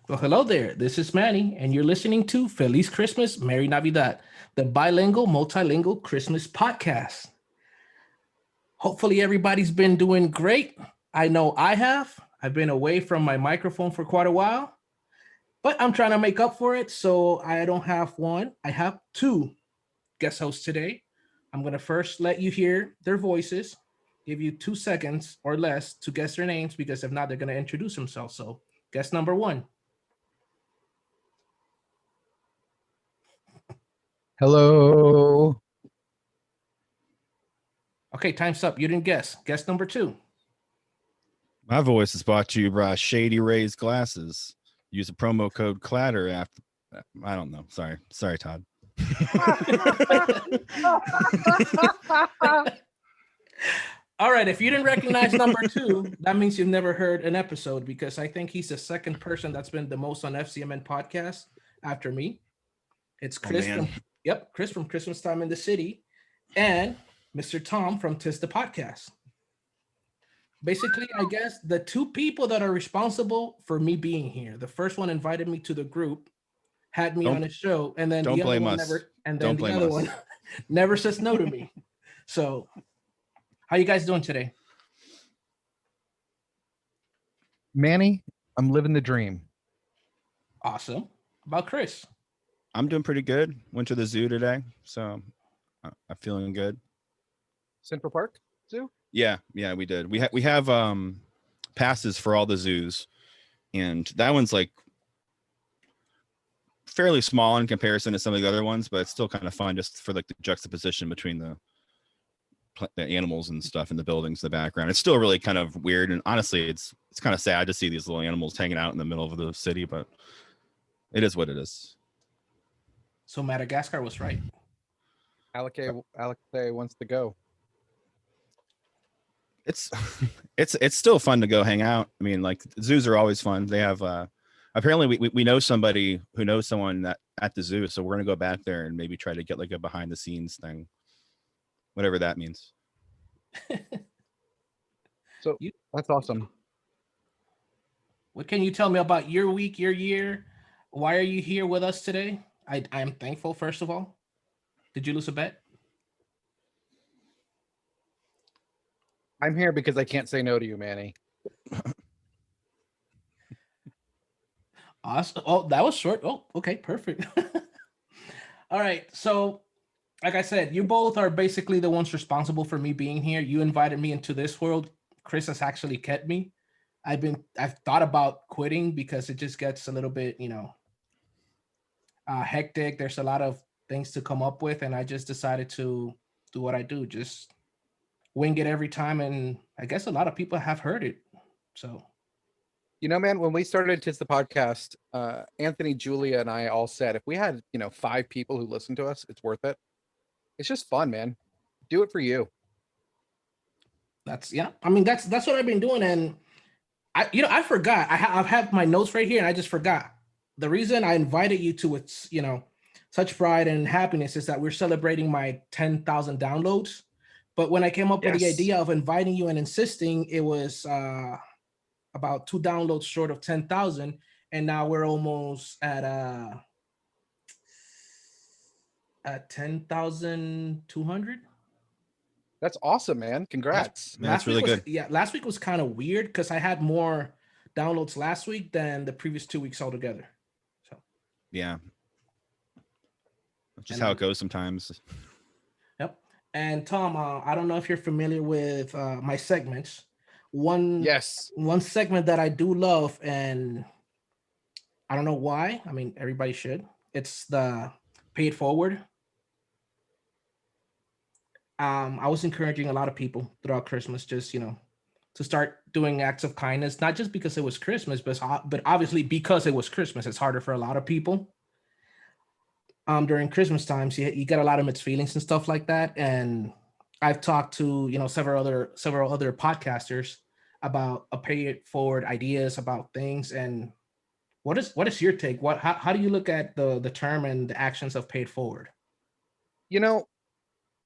Well, hello there. This is Manny, and you're listening to Feliz Christmas, Merry Navidad, the bilingual, multilingual Christmas podcast. Hopefully, everybody's been doing great. I know I have. I've been away from my microphone for quite a while, but I'm trying to make up for it. So I don't have one, I have two guest hosts today. I'm going to first let you hear their voices, give you 2 seconds or less to guess their names, because if not, they're going to introduce themselves. So, guest number one. Hello. Okay, time's up. You didn't guess. Guess number two. My voice is brought to you by Shady Rays Glasses. Use the promo code CLATTER after. I don't know. Sorry, Todd. All right, if you didn't recognize number two, that means you've never heard an episode, because I think he's the second person that's been the most on FCMN podcast after me. It's Chris Chris from Christmas Time in the City, and Mr. Thom from Tis the Podcast. Basically, I guess the two people that are responsible for me being here. The first one invited me to the group, had me on his show, and then the other one never, and then the other one never says no to me. So, how you guys doing today? Manny, I'm living the dream. Awesome. About Chris? I'm doing pretty good. Went to the zoo today, so I'm feeling good. Central Park Zoo? Yeah, we did. We have passes for all the zoos, and that one's like fairly small in comparison to some of the other ones, but it's still kind of fun just for like the juxtaposition between the animals and stuff in the buildings in the background. It's still really kind of weird, and honestly, it's kind of sad to see these little animals hanging out in the middle of the city, but it is what it is. So Madagascar was right. Alec wants to go. It's still fun to go hang out. I mean, like, zoos are always fun. They have apparently we know somebody who knows someone that at the zoo, so we're gonna go back there and maybe try to get like a behind the scenes thing, whatever that means. So that's awesome. What can you tell me about your week, your year? Why are you here with us today? I am thankful, first of all. Did you lose a bet? I'm here because I can't say no to you, Manny. Awesome. Oh, that was short. Oh, okay, perfect. All right. So, like I said, you both are basically the ones responsible for me being here. You invited me into this world. Chris has actually kept me. I've thought about quitting because it just gets a little bit, hectic. There's a lot of things to come up with, and I just decided to do what I do, just wing it every time. And I guess a lot of people have heard it. So, Man, when we started Tis the Podcast, Anthony, Julia, and I all said, if we had, 5 people who listen to us, it's worth it. It's just fun, man. Do it for you. that's what I've been doing. And I forgot. I've had my notes right here, and I just forgot. The reason I invited you to it's, such pride and happiness is that we're celebrating my 10,000 downloads. But when I came up with the idea of inviting you and insisting, it was about 2 downloads short of 10,000, and now we're almost at 10,200. That's awesome, man. Congrats. That's really good. Yeah, last week was kind of weird because I had more downloads last week than the previous 2 weeks altogether. So yeah, that's just how it goes sometimes. Yep. And Thom, I don't know if you're familiar with my segments. One segment that I do love, and I don't know why. I mean, everybody should. It's the Pay It Forward. I was encouraging a lot of people throughout Christmas, just to start doing acts of kindness, not just because it was Christmas, but obviously because it was Christmas. It's harder for a lot of people. During Christmas times, you get a lot of mixed feelings and stuff like that. And I've talked to several other podcasters about a Pay It Forward ideas about things. And what is your take? How do you look at the term and the actions of Pay It Forward?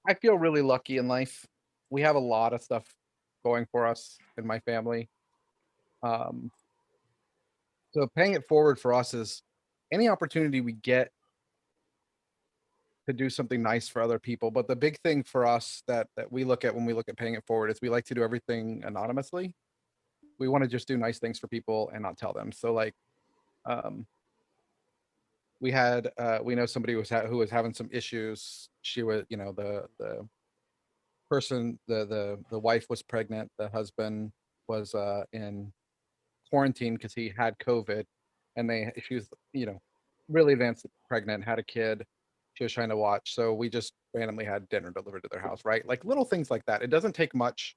I feel really lucky in life. We have a lot of stuff going for us in my family. So paying it forward for us is any opportunity we get to do something nice for other people. But the big thing for us that we look at when we look at paying it forward is we like to do everything anonymously. We want to just do nice things for people and not tell them. So like, we know somebody who was having some issues. She was, the person, the wife was pregnant. The husband was in quarantine because he had COVID, and she was, really advanced pregnant, had a kid. She was trying to watch. So we just randomly had dinner delivered to their house, right? Like little things like that. It doesn't take much.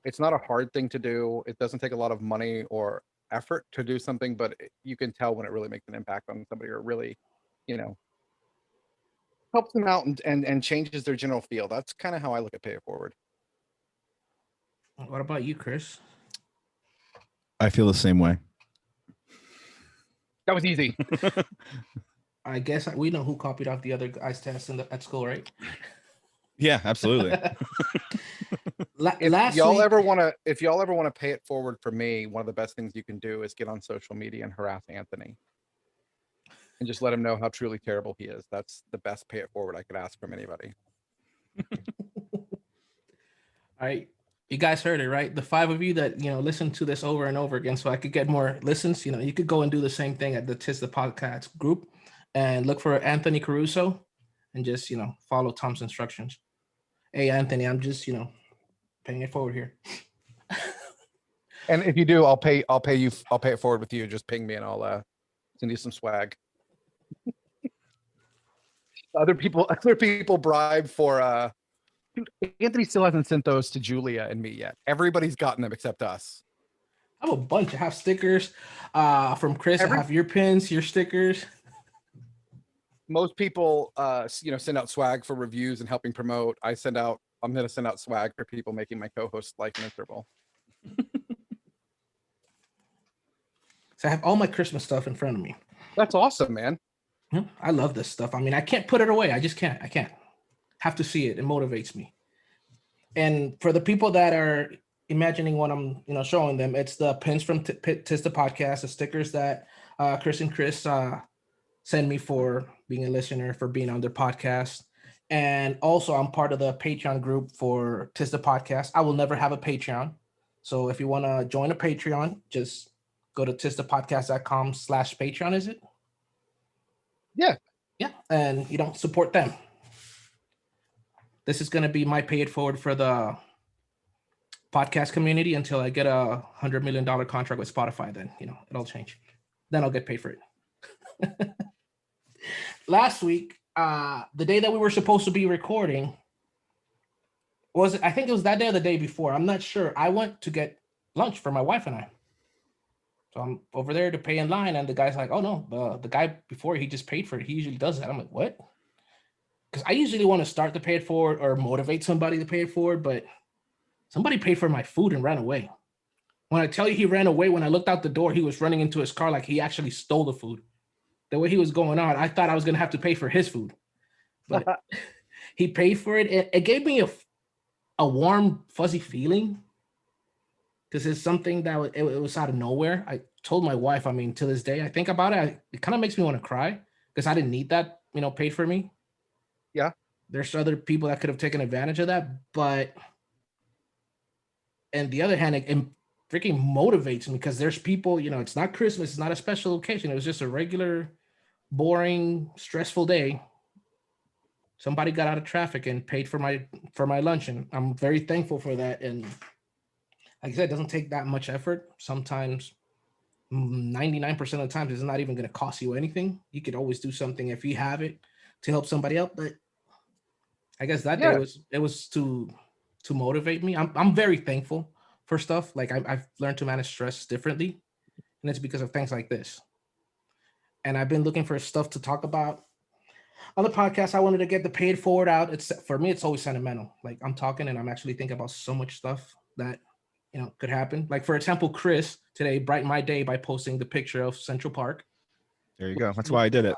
It's not a hard thing to do. It doesn't take a lot of money or effort to do something, but you can tell when it really makes an impact on somebody, or really, helps them out and changes their general feel. That's kind of how I look at pay it forward. What about you, Chris? I feel the same way. That was easy. I guess we know who copied off the other guy's test at school, right? Yeah, absolutely. If y'all ever want to pay it forward for me, one of the best things you can do is get on social media and harass Anthony and just let him know how truly terrible he is. That's the best pay it forward I could ask from anybody. All right. You guys heard it, right? The 5 of you that, listen to this over and over again so I could get more listens, you could go and do the same thing at the Tis the Podcast group and look for Anthony Caruso and just, follow Tom's instructions. Hey, Anthony, I'm just, paying it forward here. And if you do, I'll pay it forward with you. Just ping me and I'll send you some swag. Other people bribe for dude, Anthony still hasn't sent those to Julia and me yet. Everybody's gotten them except us. I have a bunch. I have stickers from Chris. I have your pins, your stickers. Most people, send out swag for reviews and helping promote. I'm going to send out swag for people making my co-host life miserable. So I have all my Christmas stuff in front of me. That's awesome, man. I love this stuff. I mean, I can't put it away. I just can't. I can't. Have to see it. It motivates me. And for the people that are imagining what I'm, showing them, it's the pins from Tis the Podcast, the stickers that Chris and Chris send me for being a listener, for being on their podcast. And also I'm part of the Patreon group for Tis the Podcast. I will never have a Patreon. So if you want to join a Patreon, just go to tistthepodcast.com/Patreon, is it? Yeah. Yeah. And support them. This is going to be my pay it forward for the podcast community until I get a $100 million contract with Spotify. Then, it'll change. Then I'll get paid for it. Last week, the day that we were supposed to be recording, I think it was that day or the day before. I'm not sure. I went to get lunch for my wife and I. So I'm over there to pay in line. And the guy's like, oh, no, the guy before, he just paid for it. He usually does that. I'm like, what? Because I usually want to start to pay it forward or motivate somebody to pay it forward, but somebody paid for my food and ran away. When I tell you he ran away, when I looked out the door, he was running into his car like he actually stole the food. The way he was going on, I thought I was going to have to pay for his food. But he paid for it. It gave me a warm, fuzzy feeling because it's something that it was out of nowhere. I told my wife, to this day, I think about it. It kind of makes me want to cry because I didn't need that, paid for me. Yeah. There's other people that could have taken advantage of that, but on the other hand, it freaking motivates me because there's people, it's not Christmas, it's not a special occasion. It was just a regular, boring, stressful day. Somebody got out of traffic and paid for my lunch, and I'm very thankful for that. And like I said, it doesn't take that much effort. Sometimes 99% of the times it's not even going to cost you anything. You could always do something if you have it to help somebody else. But I guess that day was to motivate me. I'm very thankful for stuff. Like I've learned to manage stress differently, and it's because of things like this. And I've been looking for stuff to talk about on the podcast. I wanted to get the paid forward out. For me, it's always sentimental. Like I'm talking and I'm actually thinking about so much stuff that could happen. Like for example, Chris today brightened my day by posting the picture of Central Park. There you go. That's why I did it.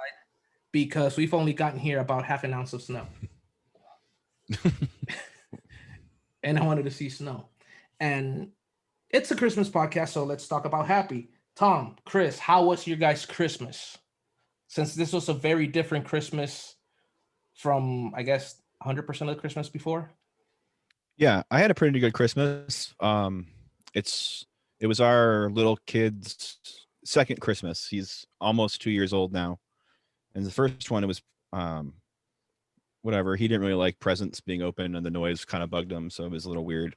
Because we've only gotten here about half an ounce of snow. And I wanted to see snow. And it's a Christmas podcast, so let's talk about happy. Tom, Chris, how was your guys' Christmas? Since this was a very different Christmas from, I guess, 100% of the Christmas before. Yeah, I had a pretty good Christmas. It was our little kid's second Christmas. He's almost 2 years old now, and the first one it was whatever. He didn't really like presents being open, and the noise kind of bugged him, so it was a little weird.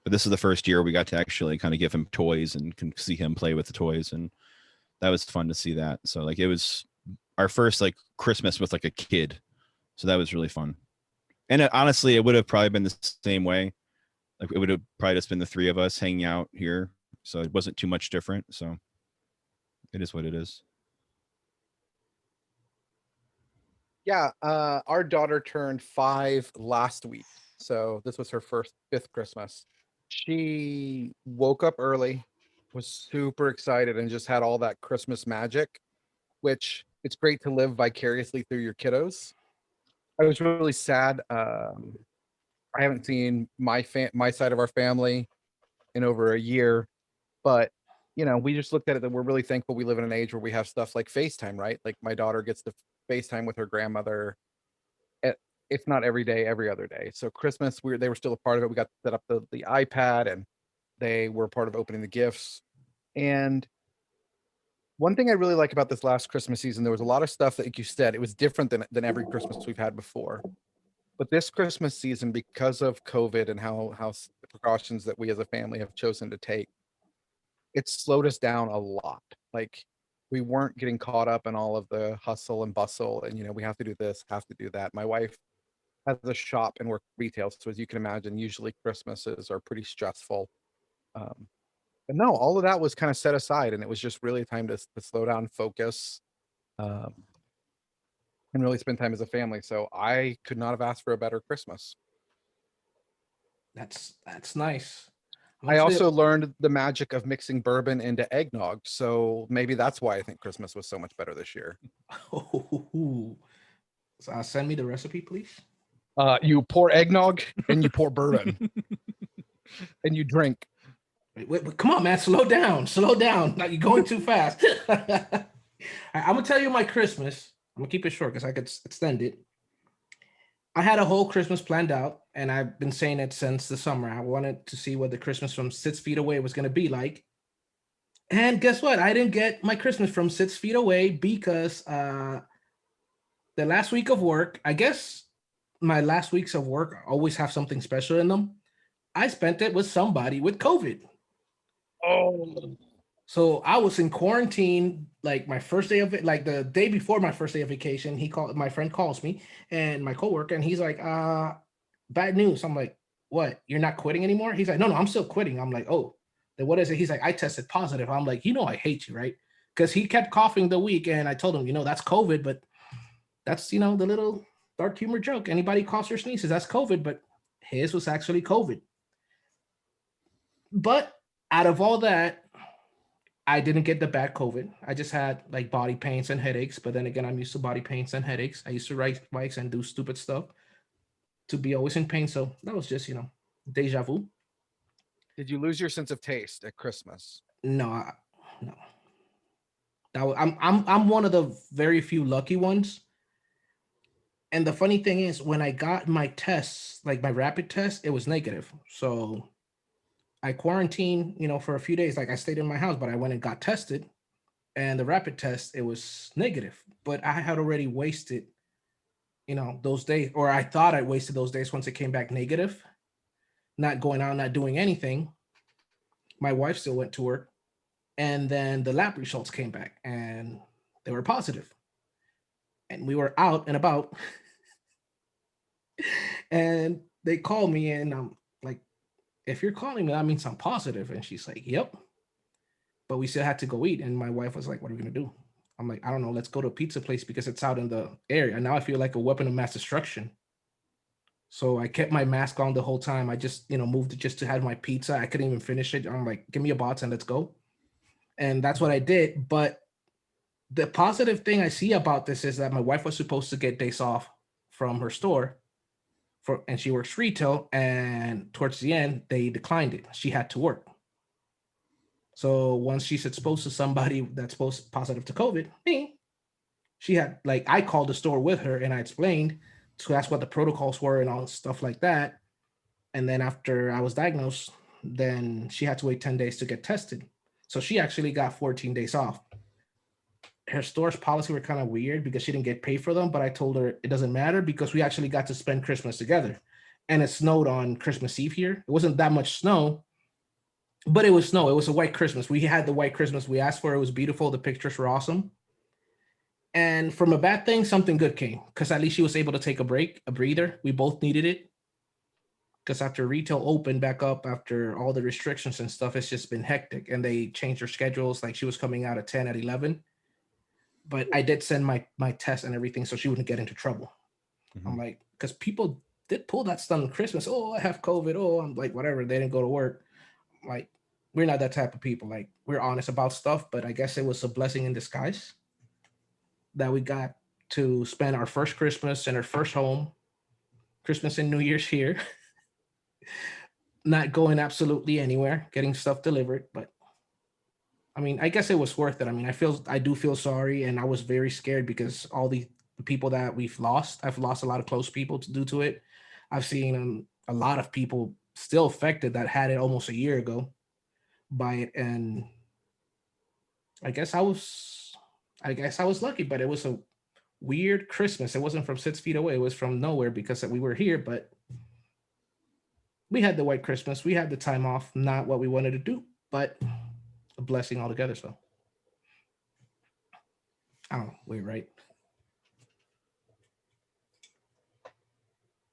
But this is the first year we got to actually kind of give him toys and can see him play with the toys, and that was fun to see that. So like it was our first like Christmas with like a kid, so that was really fun. And honestly, it would have probably been the same way. Like it would have probably just been the three of us hanging out here, so it wasn't too much different. So it is what it is. Yeah, our daughter turned 5 last week, so this was her fifth Christmas. She woke up early, was super excited, and just had all that Christmas magic, which it's great to live vicariously through your kiddos. I was really sad. I haven't seen my side of our family in over a year, but we just looked at it that we're really thankful we live in an age where we have stuff like FaceTime, right? Like my daughter gets to FaceTime with her grandmother, if not every day, every other day. So Christmas, they were still a part of it. We got to set up the iPad, and they were part of opening the gifts. And one thing I really like about this last Christmas season, there was a lot of stuff that, like you said, it was different than every Christmas we've had before. But this Christmas season, because of COVID and how the precautions that we as a family have chosen to take, it's slowed us down a lot. Like we weren't getting caught up in all of the hustle and bustle, and we have to do this, have to do that. My wife has a shop and work retail, so as you can imagine, usually Christmases are pretty stressful. But no, all of that was kind of set aside, and it was just really time to slow down, focus, um, and really spend time as a family. So I could not have asked for a better Christmas. That's nice. I also learned the magic of mixing bourbon into eggnog, so maybe that's why I think Christmas was so much better this year. So, send me the recipe, please. You pour eggnog and you pour bourbon, and you drink. Wait, come on, man, slow down. Like you're going too fast. I'm gonna tell you my Christmas. I'm gonna keep it short because I could extend it. I had a whole Christmas planned out, and I've been saying it since the summer. I wanted to see what the Christmas from 6 feet away was gonna be like. And guess what? I didn't get my Christmas from 6 feet away because the last week of work, I guess my last weeks of work always have something special in them. I spent it with somebody with COVID. Oh, so I was in quarantine, like my first day of it, like the day before my first day of vacation. My friend calls me and my coworker, and he's like, bad news. I'm like, what? You're not quitting anymore? He's like, no, I'm still quitting. I'm like, oh, then what is it? He's like, I tested positive. I'm like, I hate you, right? Because he kept coughing the week, and I told him, that's COVID, but that's, the little dark humor joke. Anybody coughs or sneezes, that's COVID, but his was actually COVID. But out of all that, I didn't get the bad COVID. I just had like body pains and headaches. But then again, I'm used to body pains and headaches. I used to ride bikes and do stupid stuff to be always in pain. So that was just, deja vu. Did you lose your sense of taste at Christmas? No, no. I'm one of the very few lucky ones. And the funny thing is, when I got my tests, like my rapid test, it was negative. So I quarantined, for a few days. Like I stayed in my house, but I went and got tested, and the rapid test, it was negative. But I had already wasted, those days, or I thought I wasted those days once it came back negative, not going out, not doing anything. My wife still went to work, and then the lab results came back, and they were positive. And we were out and about, and they called me, and I'm like, if you're calling me, that means I'm positive. And she's like, yep. But we still had to go eat. And my wife was like, what are we going to do? I'm like, I don't know. Let's go to a pizza place because it's out in the area. And now I feel like a weapon of mass destruction. So I kept my mask on the whole time. I just, moved it just to have my pizza. I couldn't even finish it. I'm like, give me a box and let's go. And that's what I did. But the positive thing I see about this is that my wife was supposed to get days off from her store, and she works retail, and towards the end they declined it. She had to work. So once she's exposed to somebody that's supposed positive to COVID, me, she had like I called the store with her and I explained to ask what the protocols were and all stuff like that. And then after I was diagnosed, then she had to wait 10 days to get tested. So she actually got 14 days off. Her store's policy were kind of weird because she didn't get paid for them, but I told her it doesn't matter because we actually got to spend Christmas together. And it snowed on Christmas Eve here. It wasn't that much snow, but it was snow. It was a white Christmas. We had the white Christmas we asked for. It was beautiful. The pictures were awesome. And from a bad thing, something good came because at least she was able to take a break, a breather. We both needed it because after retail opened back up, after all the restrictions and stuff, it's just been hectic. And they changed their schedules. Like she was coming out at 10 at 11. But I did send my test and everything so she wouldn't get into trouble. I'm like, because people did pull that stuff on Christmas. Oh, I have COVID. Oh, I'm like, whatever. They didn't go to work. Like, we're not that type of people. Like, we're honest about stuff, but I guess it was a blessing in disguise that we got to spend our first Christmas in our first home, Christmas and New Year's here, not going absolutely anywhere, getting stuff delivered. But I mean, I guess it was worth it. I mean, I do feel sorry, and I was very scared because all the people that I've lost a lot of close people due to it. I've seen a lot of people still affected that had it almost a year ago by it, and I guess I was lucky, but it was a weird Christmas. It wasn't from 6 feet away; it was from nowhere because we were here, but we had the white Christmas. We had the time off, not what we wanted to do, but a blessing altogether. So I don't know, we're right.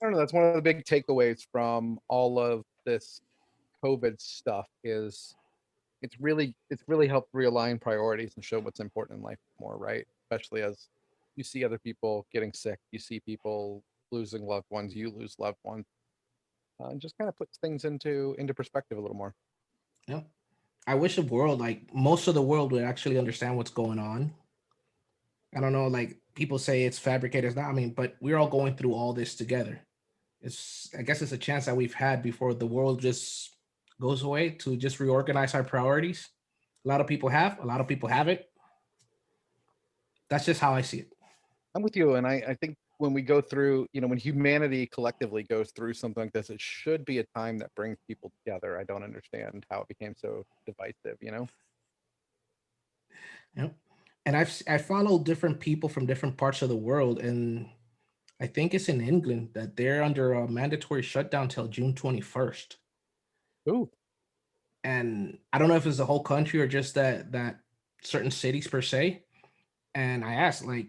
I don't know. That's one of the big takeaways from all of this COVID stuff is it's really helped realign priorities and show what's important in life more, right? Especially as you see other people getting sick, you see people losing loved ones, you lose loved ones, and just kind of puts things into perspective a little more. Yeah. I wish the world, like most of the world, would actually understand what's going on. I don't know, like people say it's fabricated. It's not. I mean, but we're all going through all this together. I guess it's a chance that we've had before the world just goes away to just reorganize our priorities. A lot of people have, a lot of people haven't. That's just how I see it. I'm with you. And I think when we go through, when humanity collectively goes through something like this, it should be a time that brings people together. I don't understand how it became so divisive, Yep. And I follow different people from different parts of the world, and I think it's in England that they're under a mandatory shutdown till June 21st. Ooh. And I don't know if it's the whole country or just that certain cities per se. And I asked, like,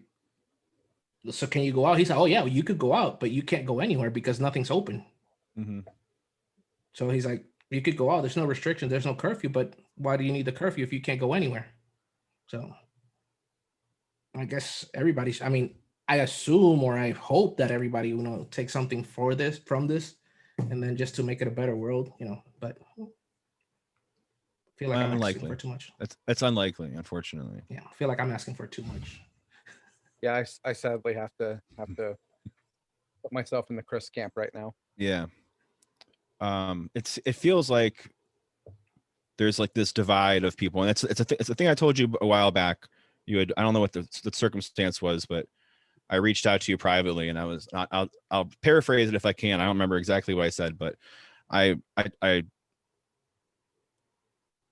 so can you go out? He said, oh yeah, you could go out, but you can't go anywhere because nothing's open. Mm-hmm. So he's like, you could go out. There's no restriction. There's no curfew, but why do you need the curfew if you can't go anywhere? So I guess I mean, I assume or I hope that everybody, takes something from this, and then just to make it a better world, but I feel like I'm asking for too much. That's unlikely, unfortunately. Yeah, I feel like I'm asking for too much. Yeah, I sadly have to put myself in the Chris camp right now. Yeah. It feels like there's like this divide of people, and it's a thing I told you a while back. I don't know what the circumstance was, but I reached out to you privately, and I'll paraphrase it if I can. I don't remember exactly what I said, but I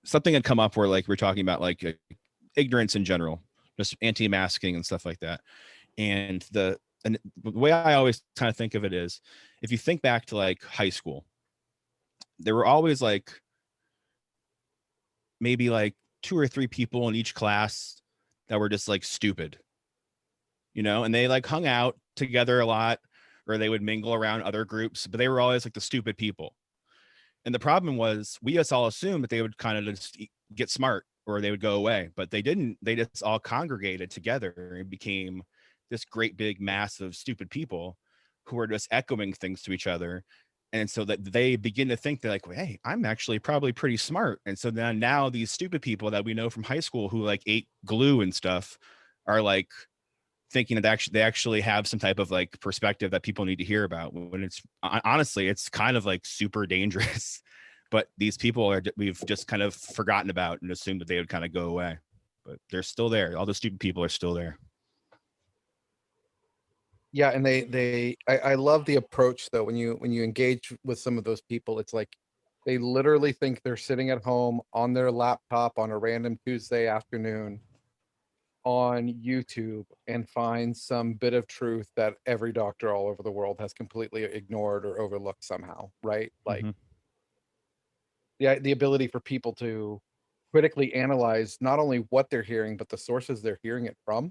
something had come up where like we're talking about like ignorance in general, just anti-masking and stuff like that. And the way I always kind of think of it is, if you think back to like high school, there were always like maybe like 2 or 3 people in each class that were just like stupid, and they like hung out together a lot, or they would mingle around other groups, but they were always like the stupid people. And the problem was we just all assumed that they would kind of just get smart or they would go away, but they didn't. They just all congregated together and became this great big mass of stupid people who are just echoing things to each other. And so that they begin to think, they're like, well, hey, I'm actually probably pretty smart. And so then now these stupid people that we know from high school who like ate glue and stuff are like thinking that they actually have some type of like perspective that people need to hear about, when it's honestly, it's kind of like super dangerous. but these people are we've just kind of forgotten about and assumed that they would kind of go away, but they're still there. All the stupid people are still there. Yeah, and I love the approach though. When you engage with some of those people, it's like they literally think they're sitting at home on their laptop on a random Tuesday afternoon on YouTube and find some bit of truth that every doctor all over the world has completely ignored or overlooked somehow, right? Like Mhm. the ability for people to critically analyze not only what they're hearing, but the sources they're hearing it from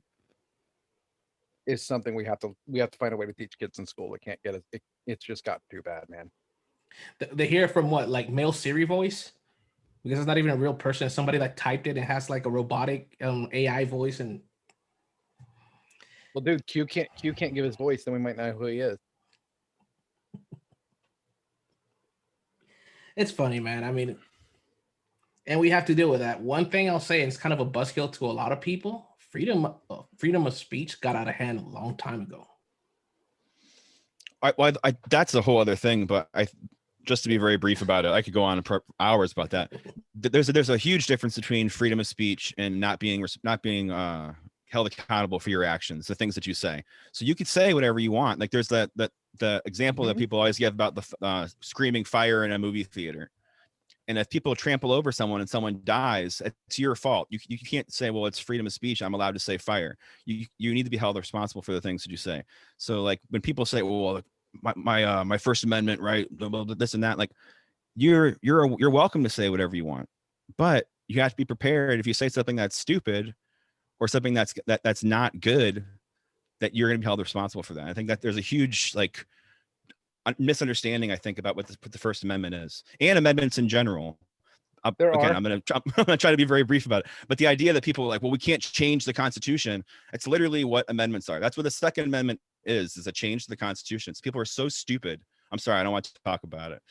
is something we have to find a way to teach kids in school. They can't get it. It's just got too bad, man. They hear it from what, like male Siri voice? Because it's not even a real person. It's somebody that typed it and has like a robotic AI voice. And Well, dude, Q can't give his voice, then we might know who he is. it's funny, man. I mean, and we have to deal with that. One thing I'll say, and it's kind of a buzzkill to a lot of people: freedom of speech got out of hand a long time ago. That's a whole other thing, but just to be very brief about it, I could go on for hours about that. There's a huge difference between freedom of speech and not being held accountable for your actions, the things that you say. So you could say whatever you want. Like there's the example that people always give about the screaming fire in a movie theater. And if people trample over someone and someone dies, it's your fault. You can't say, well, it's freedom of speech, I'm allowed to say fire. You need to be held responsible for the things that you say. So like when people say, well, my First Amendment, right, this and that, like you're welcome to say whatever you want, but you have to be prepared if you say something that's stupid or something that's not good, that you're going to be held responsible for that. I think that there's a huge like misunderstanding, I think, about what the First Amendment is and amendments in general. I'm going to try to be very brief about it. But the idea that people are like, well, we can't change the Constitution. It's literally what amendments are. That's what the Second Amendment is a change to the Constitution. So people are so stupid. I'm sorry, I don't want to talk about it.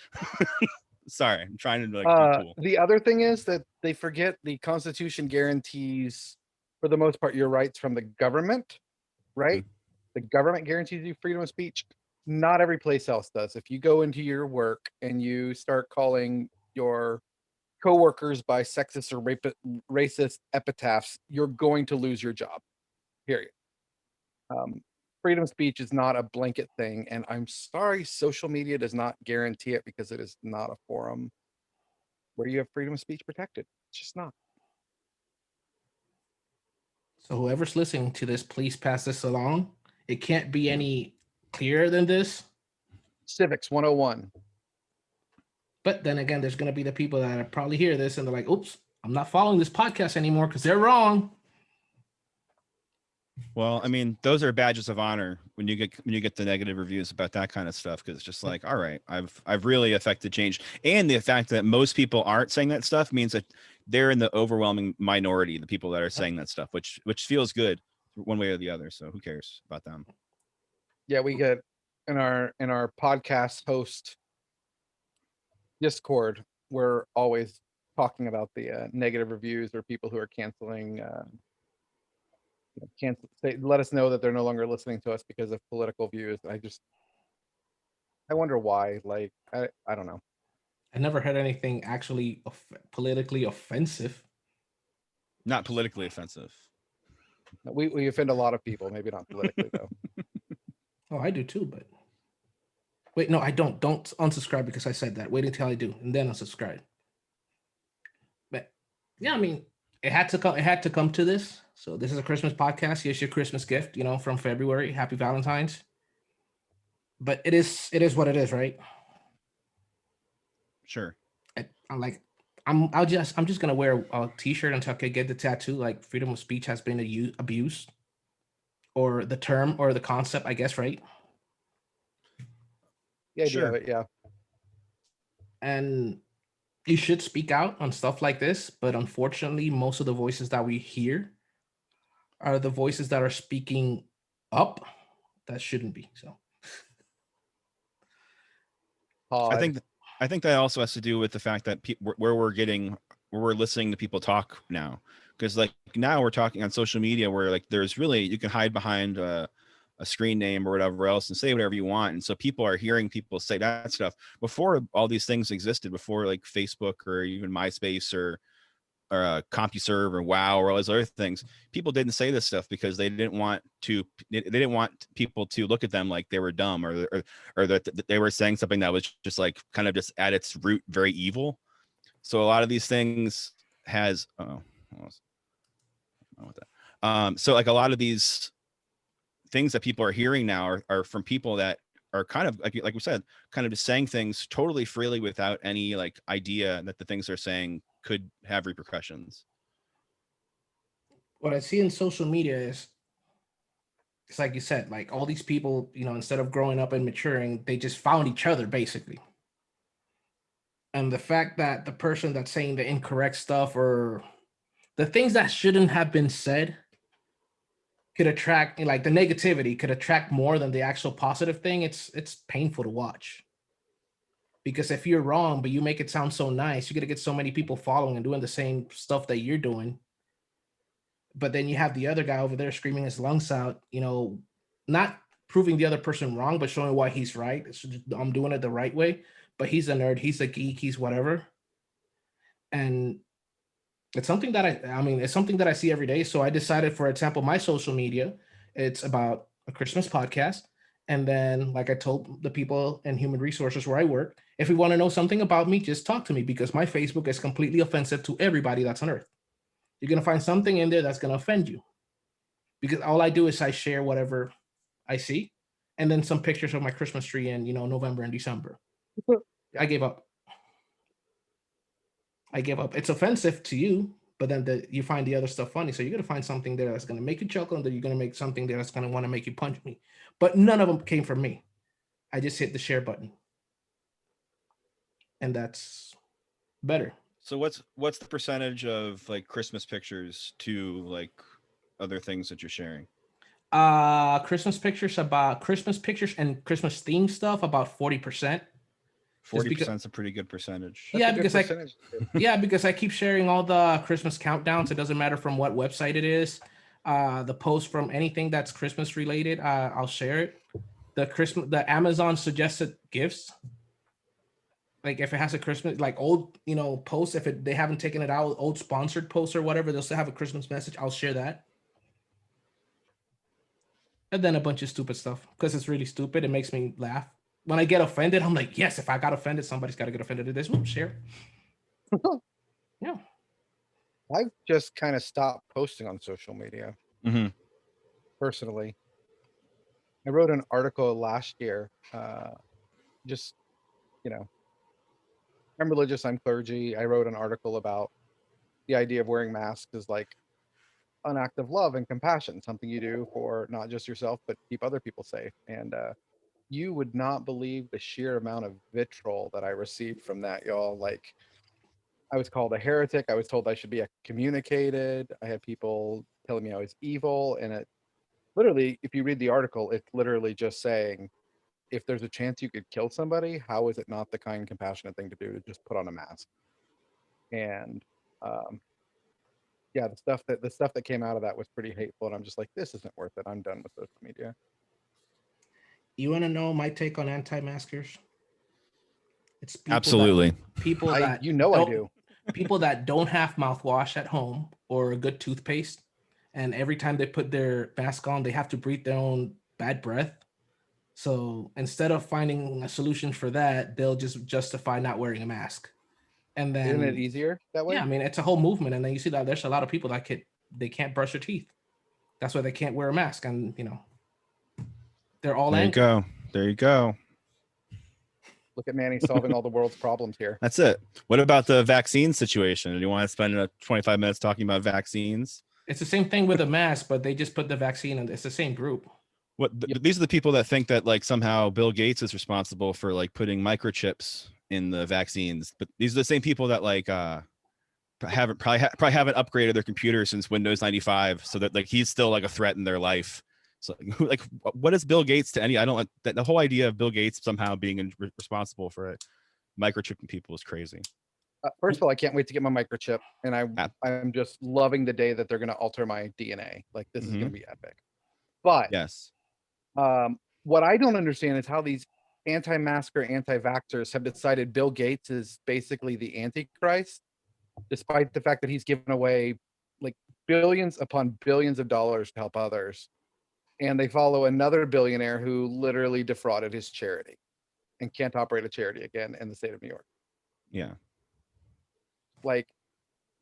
Sorry, I'm trying to like be cool. The other thing is that they forget the Constitution guarantees, for the most part, your rights from the government, right? Mm-hmm. The government guarantees you freedom of speech. Not every place else does. If you go into your work and you start calling your coworkers by sexist or racist epitaphs, you're going to lose your job. Period. Freedom of speech is not a blanket thing, and I'm sorry, social media does not guarantee it because it is not a forum where you have freedom of speech protected. It's just not. So whoever's listening to this, please pass this along. It can't be any clearer than this. Civics 101. But then again, there's going to be the people that probably hear this and they're like, oops, I'm not following this podcast anymore because they're wrong. Well, I mean, those are badges of honor when you get the negative reviews about that kind of stuff, because it's just like, all right, I've really affected change. And the fact that most people aren't saying that stuff means that they're in the overwhelming minority, the people that are saying that stuff, which feels good one way or the other. So who cares about them? Yeah, we get in our podcast host Discord, we're always talking about the negative reviews or people who are canceling. Let us know that they're no longer listening to us because of political views. I wonder why. Like, I don't know. I never heard anything actually politically offensive. Not politically offensive. We offend a lot of people, maybe not politically though. Oh, I do too, but wait, no, I don't. Don't unsubscribe because I said that. Wait until I do, and then unsubscribe. But yeah, I mean, it had to come. It had to come to this. So this is a Christmas podcast. Here's your Christmas gift, from February. Happy Valentine's. But it is what it is, right? Sure. I'm just gonna wear a t-shirt until I can get the tattoo. Like freedom of speech has been abused, or the term or the concept, I guess, right? Yeah, sure. Yeah. And you should speak out on stuff like this, but unfortunately, most of the voices that we hear are the voices that are speaking up that shouldn't be. So I think that also has to do with the fact that where we're listening to people talk now, because like now we're talking on social media where like there's really, you can hide behind a screen name or whatever else and say whatever you want. And so people are hearing people say that stuff before all these things existed, before like Facebook or even MySpace or CompuServe or WoW or all those other things. People didn't say this stuff because they didn't want people to look at them like they were dumb or that they were saying something that was just like kind of just at its root very evil. So a lot of these things has so like a lot of these things that people are hearing now are from people that are kind of like we said, kind of just saying things totally freely without any like idea that the things they're saying could have repercussions. What I see in social media is, it's like you said, like all these people, you know, instead of growing up and maturing, they just found each other basically. And the fact that the person that's saying the incorrect stuff or the things that shouldn't have been said could attract, like the negativity could attract more than the actual positive thing. It's painful to watch. Because if you're wrong, but you make it sound so nice, you're gonna get so many people following and doing the same stuff that you're doing. But then you have the other guy over there screaming his lungs out, you know, not proving the other person wrong, but showing why he's right. I'm doing it the right way. But he's a nerd, he's a geek, he's whatever. And it's something that it's something that I see every day. So I decided, for example, my social media, it's about a Christmas podcast. And then, like I told the people in human resources where I work, if you want to know something about me, just talk to me, because my Facebook is completely offensive to everybody that's on earth. You're going to find something in there that's going to offend you, because all I do is I share whatever I see, and then some pictures of my Christmas tree in, November and December. I gave up. It's offensive to you, but then you find the other stuff funny. So you're going to find something there that's going to make you chuckle, and then you're going to make something there that's going to want to make you punch me. But none of them came from me. I just hit the share button. And that's better. So what's the percentage of like Christmas pictures to like other things that you're sharing? Christmas pictures and Christmas themed stuff about 40%. 40% is a pretty good percentage. Because I keep sharing all the Christmas countdowns. It doesn't matter from what website it is. The post from anything that's Christmas related, I'll share it. The Amazon suggested gifts. Like if it has a Christmas, like old, posts, if they haven't taken it out, old sponsored posts or whatever, they'll still have a Christmas message. I'll share that. And then a bunch of stupid stuff, because it's really stupid. It makes me laugh. When I get offended, I'm like, yes, if I got offended, somebody's got to get offended at this. Share. Yeah. I've just kind of stopped posting on social media. Mm-hmm. Personally. I wrote an article last year. I'm religious, I'm clergy. I wrote an article about the idea of wearing masks is like an act of love and compassion, something you do for not just yourself, but keep other people safe. And you would not believe the sheer amount of vitriol that I received from that, y'all. Like, I was called a heretic. I was told I should be excommunicated. I had people telling me I was evil. And it literally, if you read the article, it's literally just saying, if there's a chance you could kill somebody, how is it not the kind, compassionate thing to do to just put on a mask? And the stuff that came out of that was pretty hateful. And I'm just like, this isn't worth it. I'm done with social media. You want to know my take on anti-maskers? It's Absolutely. I do. People that don't have mouthwash at home or a good toothpaste, and every time they put their mask on, they have to breathe their own bad breath. So instead of finding a solution for that, they'll just justify not wearing a mask. And then, isn't it easier that way? Yeah, I mean, it's a whole movement. And then you see that there's a lot of people that they can't brush their teeth. That's why they can't wear a mask. And, they're all angry. There you go. Look at Manny solving all the world's problems here. That's it. What about the vaccine situation? Do you want to spend 25 minutes talking about vaccines? It's the same thing with a mask, but they just put the vaccine in. It's the same group. These are the people that think that like somehow Bill Gates is responsible for like putting microchips in the vaccines, but these are the same people that like haven't upgraded their computer since Windows 95, so that like he's still like a threat in their life. So like, what is Bill Gates to any? I don't like that. The whole idea of Bill Gates somehow being responsible for it, microchipping people is crazy. First of all, I can't wait to get my microchip, and I'm just loving the day that they're going to alter my DNA. Like, this is going to be epic. But yes, What I don't understand is how these anti-masker, anti-vaxxers have decided Bill Gates is basically the Antichrist, despite the fact that he's given away like billions upon billions of dollars to help others. And they follow another billionaire who literally defrauded his charity and can't operate a charity again in the state of New York. Yeah. Like,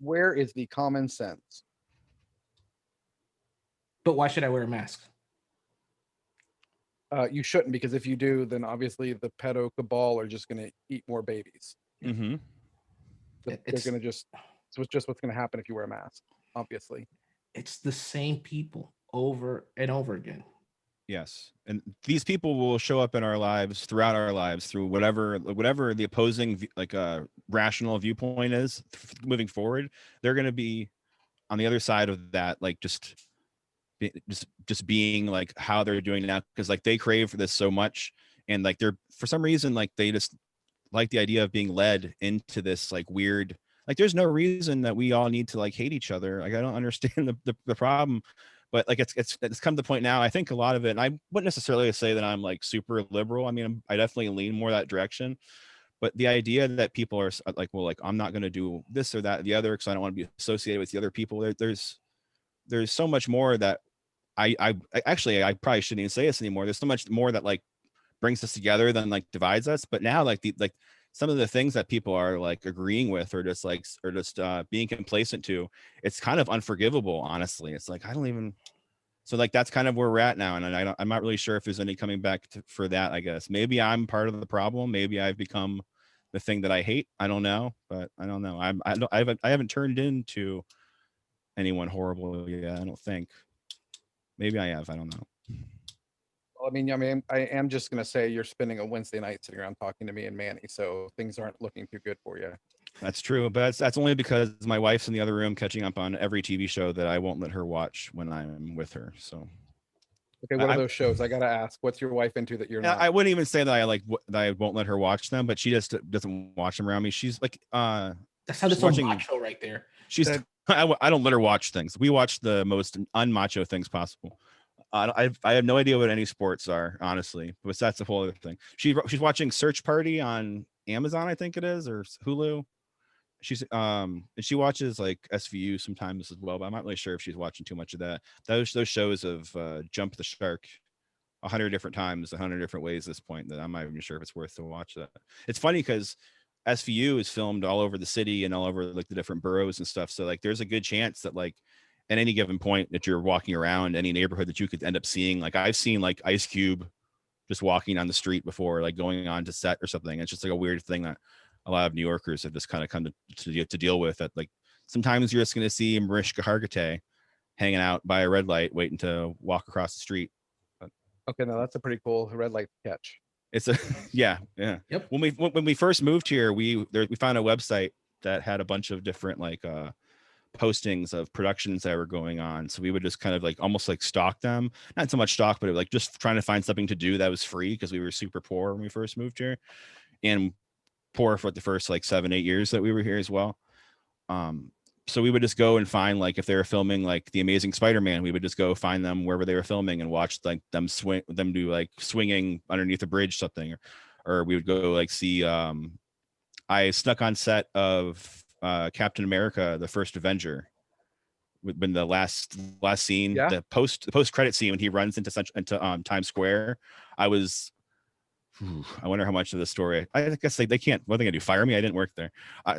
where is the common sense? But why should I wear a mask? You shouldn't, because if you do, then obviously the pedo cabal are just going to eat more babies. Mm-hmm. They're It's going to just, it's just what's going to happen if you wear a mask, obviously. it's the same people over and over again. Yes, and these people will show up in our lives throughout our lives through whatever the opposing rational viewpoint is moving forward. They're going to be on the other side of that, like just being like how they're doing now, because like they crave for this so much, and like they're for some reason like they just like the idea of being led into this like weird, like there's no reason that we all need to like hate each other. Like I don't understand the problem. But like it's come to the point now. I think a lot of it, and I wouldn't necessarily say that I'm like super liberal. I mean, I definitely lean more that direction. But the idea that people are like, well, like I'm not going to do this or that or the other because I don't want to be associated with the other people. There's so much more that I actually I probably shouldn't even say this anymore. There's so much more that like brings us together than like divides us. But now like some of the things that people are like agreeing with or just being complacent to, it's kind of unforgivable, honestly. It's like I don't even, so like that's kind of where we're at now, and I'm not really sure if there's any coming back for that. I guess maybe I'm part of the problem, maybe I've become the thing that I hate. I don't know, but I don't know. I haven't turned into anyone horrible yet, I don't think. Maybe I have, I don't know. I mean, I am just going to say you're spending a Wednesday night sitting around talking to me and Manny, so things aren't looking too good for you. That's true, but that's only because my wife's in the other room catching up on every TV show that I won't let her watch when I'm with her. So, okay, what are those shows? I gotta ask. What's your wife into that you're not? I wouldn't even say that that I won't let her watch them, but she just doesn't watch them around me. She's like, that's how this watching macho right there. She's I don't let her watch things. We watch the most unmacho things possible. I have no idea what any sports are, honestly, but that's a whole other thing. She's watching Search Party on Amazon, I think it is, or Hulu. She's and she watches like SVU sometimes as well, but I'm not really sure if she's watching too much of that. Those shows of Jump the Shark 100 different times, 100 different ways at this point, that I'm not even sure if it's worth to watch that. It's funny because SVU is filmed all over the city and all over like the different boroughs and stuff. So like there's a good chance that like at any given point that you're walking around any neighborhood that you could end up seeing, like I've seen like Ice Cube just walking on the street before, like going on to set or something. It's just like a weird thing that a lot of New Yorkers have just kind of come to deal with. That like sometimes you're just going to see Mariska Hargitay hanging out by a red light, waiting to walk across the street. Okay, no, that's a pretty cool red light catch. It's a yeah. Yep. When we first moved here, we found a website that had a bunch of different like postings of productions that were going on. So we would just kind of like almost like stalk them, not so much stalk, but like just trying to find something to do that was free, because we were super poor when we first moved here, and poor for the first like 7-8 years that we were here as well. So we would just go and find, like, if they were filming like The Amazing Spider-Man, we would just go find them wherever they were filming and watch like them do like swinging underneath a bridge something, or we would go like see I snuck on set of Captain America: The First Avenger when the last scene, Yeah. the post credit scene when he runs into Times Square. I wonder how much of the story. I guess they can't. What are they gonna do? Fire me? I didn't work there.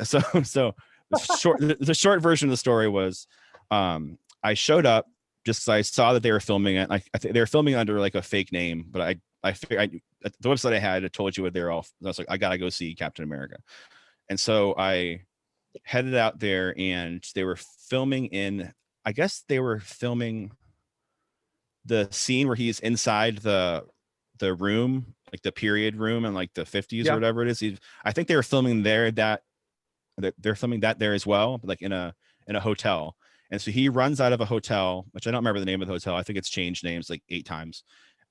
So the short version of the story was, I showed up just because I saw that they were filming it. I think they were filming under like a fake name, but I figured the website I had told you what they're all. I was like, I gotta go see Captain America, and so I headed out there, and they were filming in. I guess they were filming the scene where he's inside the room, like the period room in like the 50s or whatever it is. I think they were filming there they're filming that there as well, but like in a hotel. And so he runs out of a hotel, which I don't remember the name of the hotel. I think it's changed names like 8 times.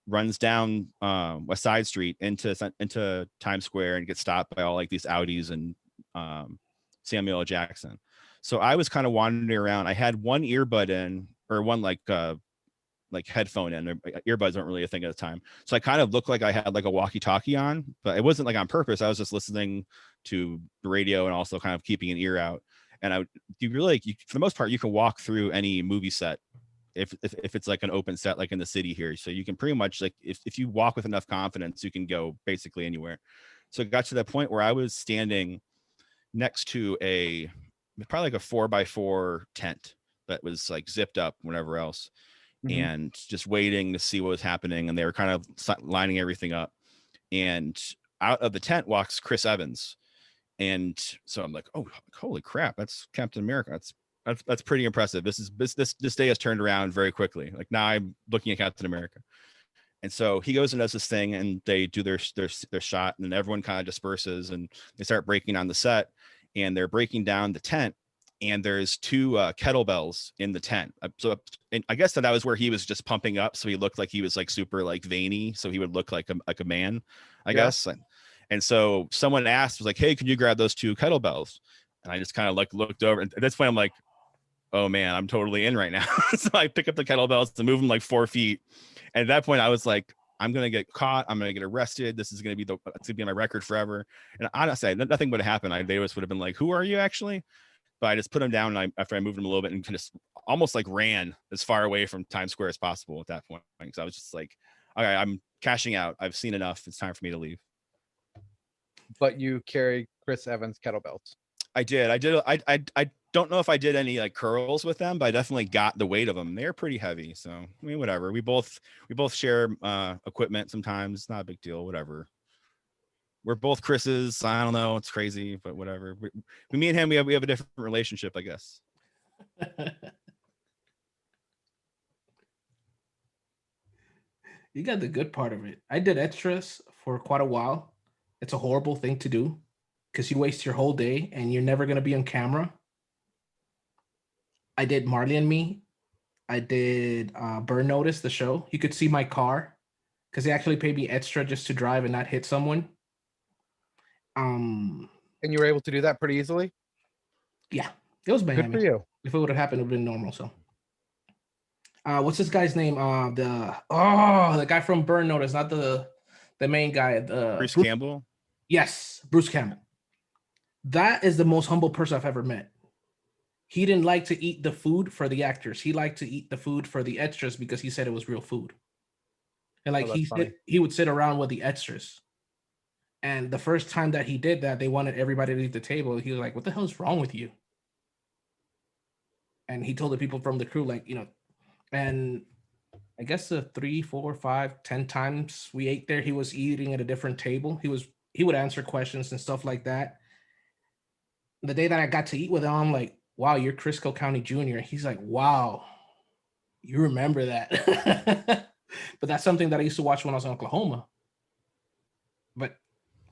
Runs down West Side Street into Times Square and gets stopped by all like these Audis and Samuel L. Jackson. So I was kind of wandering around. I had one earbud in, or one like like headphone in. Earbuds weren't really a thing at the time, so I kind of looked like I had like a walkie-talkie on, but it wasn't like on purpose. I was just listening to the radio and also kind of keeping an ear out. And you really, for the most part, you can walk through any movie set if it's like an open set, like in the city here. So you can pretty much, like, if you walk with enough confidence, you can go basically anywhere. So it got to that point where I was standing next to probably like a 4x4 tent that was like zipped up, whatever else, and just waiting to see what was happening. And they were kind of lining everything up. And out of the tent walks Chris Evans. And so I'm like, oh, holy crap, that's Captain America. That's pretty impressive. This day has turned around very quickly. Like, now I'm looking at Captain America. And so he goes and does this thing, and they do their shot, and then everyone kind of disperses, and they start breaking on the set, and they're breaking down the tent, and there's two kettlebells in the tent. So and I guess that was where he was just pumping up, so he looked like he was like super like veiny, so he would look like a man, I guess. And so someone was like, hey, can you grab those two kettlebells? And I just kind of like looked over, and at this point I'm like, oh man, I'm totally in right now. So I pick up the kettlebells to move them like 4 feet. And at that point I was like, I'm going to get caught. I'm going to get arrested. This is going to be my record forever. And honestly, nothing would have happened. They would have been like, who are you actually? But I just put them down. And after I moved them a little bit and kind of almost like ran as far away from Times Square as possible at that point. So I was just like, all right, I'm cashing out. I've seen enough. It's time for me to leave. But you carry Chris Evans kettlebells. I did. I don't know if I did any like curls with them, but I definitely got the weight of them. They're pretty heavy. So, I mean, whatever. We both share equipment sometimes. It's not a big deal. Whatever. We're both Chris's. I don't know. It's crazy, but whatever. Me and him, we have a different relationship, I guess. You got the good part of it. I did extras for quite a while. It's a horrible thing to do because you waste your whole day and you're never going to be on camera. I did Marley and Me. I did Burn Notice, the show. You could see my car because they actually paid me extra just to drive and not hit someone. And you were able to do that pretty easily? Yeah, it was Miami. Good for you. If it would have happened, it would have been normal. So, what's this guy's name? The guy from Burn Notice, not the main guy. Bruce Campbell? Yes, Bruce Campbell. That is the most humble person I've ever met. He didn't like to eat the food for the actors. He liked to eat the food for the extras because he said it was real food. And like he would sit around with the extras. And the first time that he did that, they wanted everybody to leave the table. He was like, what the hell is wrong with you? And he told the people from the crew, like, and I guess the 3, 4, 5, 10 times we ate there, he was eating at a different table. He would answer questions and stuff like that. The day that I got to eat with him, I'm like, wow, you're Crisco County Jr. He's like, wow, you remember that. But that's something that I used to watch when I was in Oklahoma. But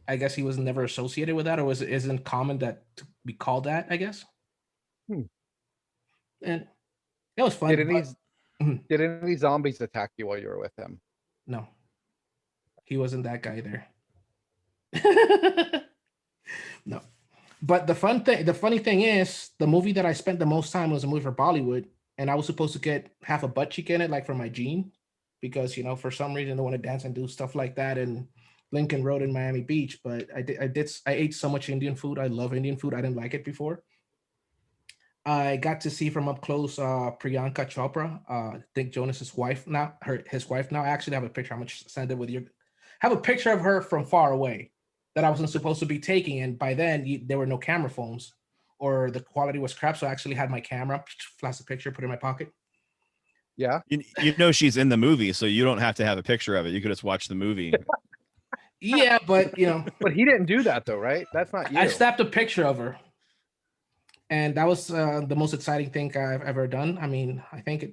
I guess he was never associated with that, or isn't common that to be called that, I guess. And it was fun. Did any of these zombies attack you while you were with him? No. He wasn't that guy there. No. But the funny thing is, the movie that I spent the most time was a movie for Bollywood, and I was supposed to get half a butt cheek in it, like for my gene, because for some reason they want to dance and do stuff like that in Lincoln Road in Miami Beach. But I ate so much Indian food. I love Indian food. I didn't like it before. I got to see from up close Priyanka Chopra, Dick Jonas's wife now. His wife now. I actually have a picture. I'm gonna send it with you. Have a picture of her from far away that I wasn't supposed to be taking, and by then there were no camera phones, or the quality was crap. So I actually had my camera, flash a picture, put it in my pocket. Yeah, she's in the movie, so you don't have to have a picture of it. You could just watch the movie. Yeah, but but he didn't do that though, right? That's not you. I snapped a picture of her. And that was the most exciting thing I've ever done. I mean, I think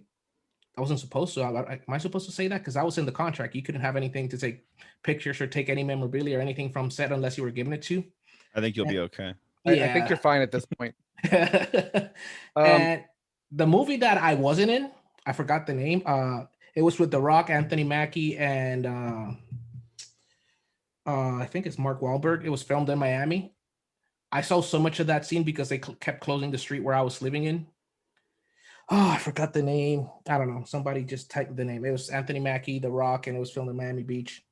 I wasn't supposed to. Am I supposed to say that? Because I was in the contract. You couldn't have anything to take pictures or take any memorabilia or anything from set unless you were given it to. I think you'll be okay. Yeah. I think you're fine at this point. And the movie that I wasn't in, I forgot the name. It was with The Rock, Anthony Mackie, and I think it's Mark Wahlberg. It was filmed in Miami. I saw so much of that scene because they kept closing the street where I was living in. Oh, I forgot the name. I don't know. Somebody just typed the name. It was Anthony Mackie, The Rock, and it was filmed in Miami Beach.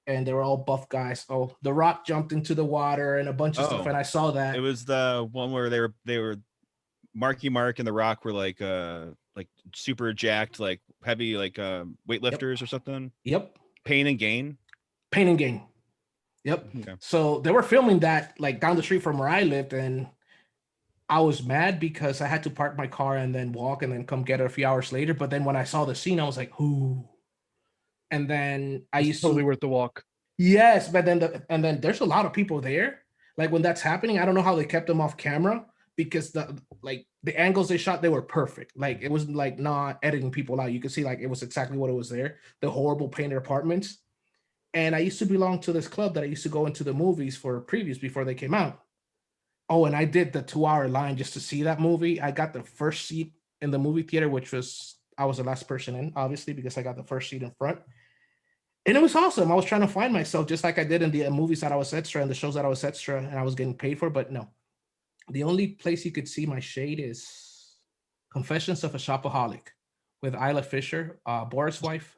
And they were all buff guys. Oh, The Rock jumped into the water and a bunch of stuff. Oh, And I saw it that. was the one where they were Marky Mark and The Rock were like super jacked, like heavy, like weightlifters or something. Yep. Pain and Gain. Pain and Gain. Yep. Okay. So they were filming that like down the street from where I lived, and I was mad because I had to park my car and then walk and then come get it a few hours later. But then when I saw the scene, I was like, "Ooh!" And then I It's used totally to, worth the walk. yes, but then and then there's a lot of people there. Like when that's happening, I don't know how they kept them off camera because the angles they shot, they were perfect. Like it was like not editing people out. You could see like it was exactly what it was there. The horrible painted apartments. And I used to belong to this club that I used to go into the movies for previews before they came out. Oh, and I did the 2 hour line just to see that movie. I got the first seat in the movie theater, which was I was the last person in, obviously, because I got the first seat in front. And it was awesome. I was trying to find myself just like I did in the movies that I was extra and the shows that I was extra and I was getting paid for. But no, the only place you could see my shade is Confessions of a Shopaholic with Isla Fisher, Boris' wife,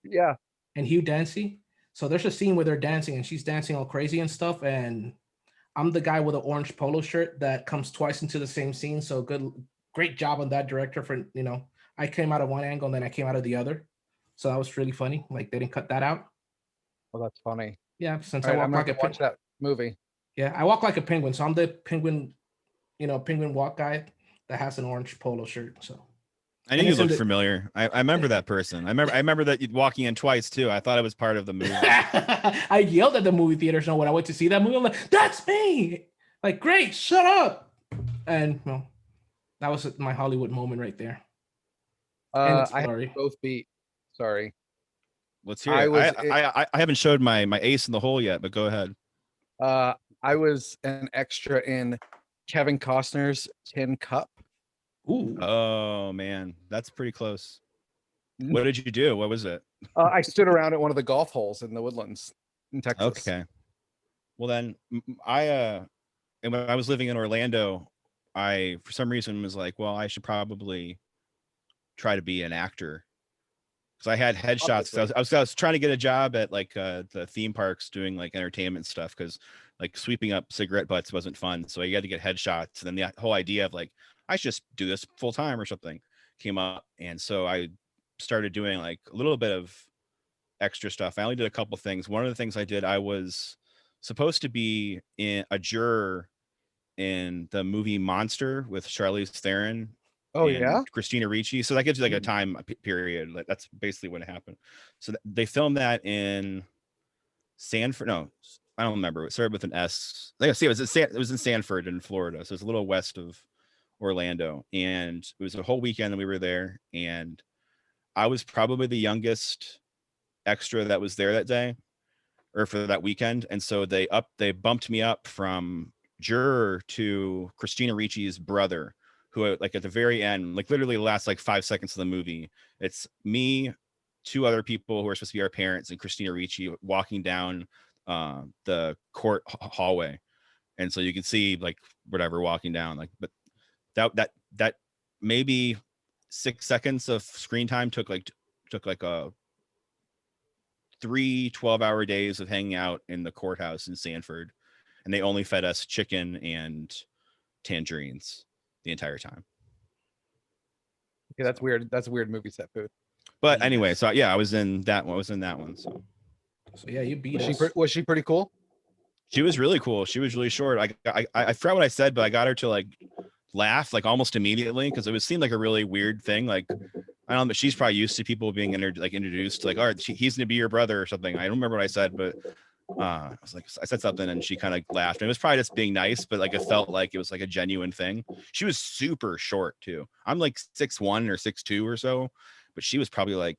Yeah. and Hugh Dancy. So there's a scene where they're dancing and she's dancing all crazy and stuff. And I'm the guy with an orange polo shirt that comes twice into the same scene. So great job on that director for, I came out of one angle and then I came out of the other. So that was really funny. Like they didn't cut that out. Well, that's funny. Yeah, since All I right, walk I'm like gonna a watch penguin. that movie. Yeah, I walk like a penguin. So I'm the penguin, penguin walk guy that has an orange polo shirt. So I knew and you it's in looked the familiar. I remember that person. I remember that you walking in twice too. I thought it was part of the movie. I yelled at the movie theaters. No, when I went to see that movie, I'm like, "That's me!" Like, great, shut up. And well, that was my Hollywood moment right there. And it's I have blurry. both beat. Sorry. Let's hear I it. was I haven't showed my ace in the hole yet, but go ahead. I was an extra in Kevin Costner's Tin Cup. Ooh. Oh man, that's pretty close. Mhm. What did you do? What was it? I stood around at one of the golf holes in the Woodlands in Texas. Okay. Well then, and when I was living in Orlando, I for some reason was like, well, I should probably try to be an actor because I had headshots. 'Cause I was trying to get a job at like the theme parks doing like entertainment stuff because like sweeping up cigarette butts wasn't fun. So you had to get headshots. And then the whole idea of like I should just do this full time or something came up, and so I started doing like a little bit of extra stuff. I only did a couple things. One of the things I did, I was supposed to be a juror in the movie Monster with Charlize Theron Oh and yeah. Christina Ricci. So that gives you like a time period. Like that's basically what happened. So they filmed that in Sanford. No, I don't remember. It started with an S. See, it was in Sanford in Florida. So it's a little west of Orlando. And it was a whole weekend that we were there. And I was probably the youngest extra that was there that day or for that weekend. And so they bumped me up from juror to Christina Ricci's brother, who like at the very end, like literally the last like 5 seconds of the movie, it's me, two other people who are supposed to be our parents, and Christina Ricci walking down the court hallway. And so you can see like whatever walking down, like, but that maybe 6 seconds of screen time took like a 3 12-hour days of hanging out in the courthouse in Sanford, and they only fed us chicken and tangerines the entire time. Okay, that's weird. That's a weird movie set food. But anyway, so yeah, I was in that one. So Yeah, you beat us. Was she pretty cool? she was really cool. She was really short. I forgot what I said, but I got her to like laugh like almost immediately because it seemed like a really weird thing. Like I don't know, but she's probably used to people being introduced to like, all right, he's gonna be your brother or something. I don't remember what I said, but I was like, I said something and she kind of laughed. And it was probably just being nice, but like it felt like it was like a genuine thing. She was super short too. I'm like 6'1" or 6'2" or so, but she was probably like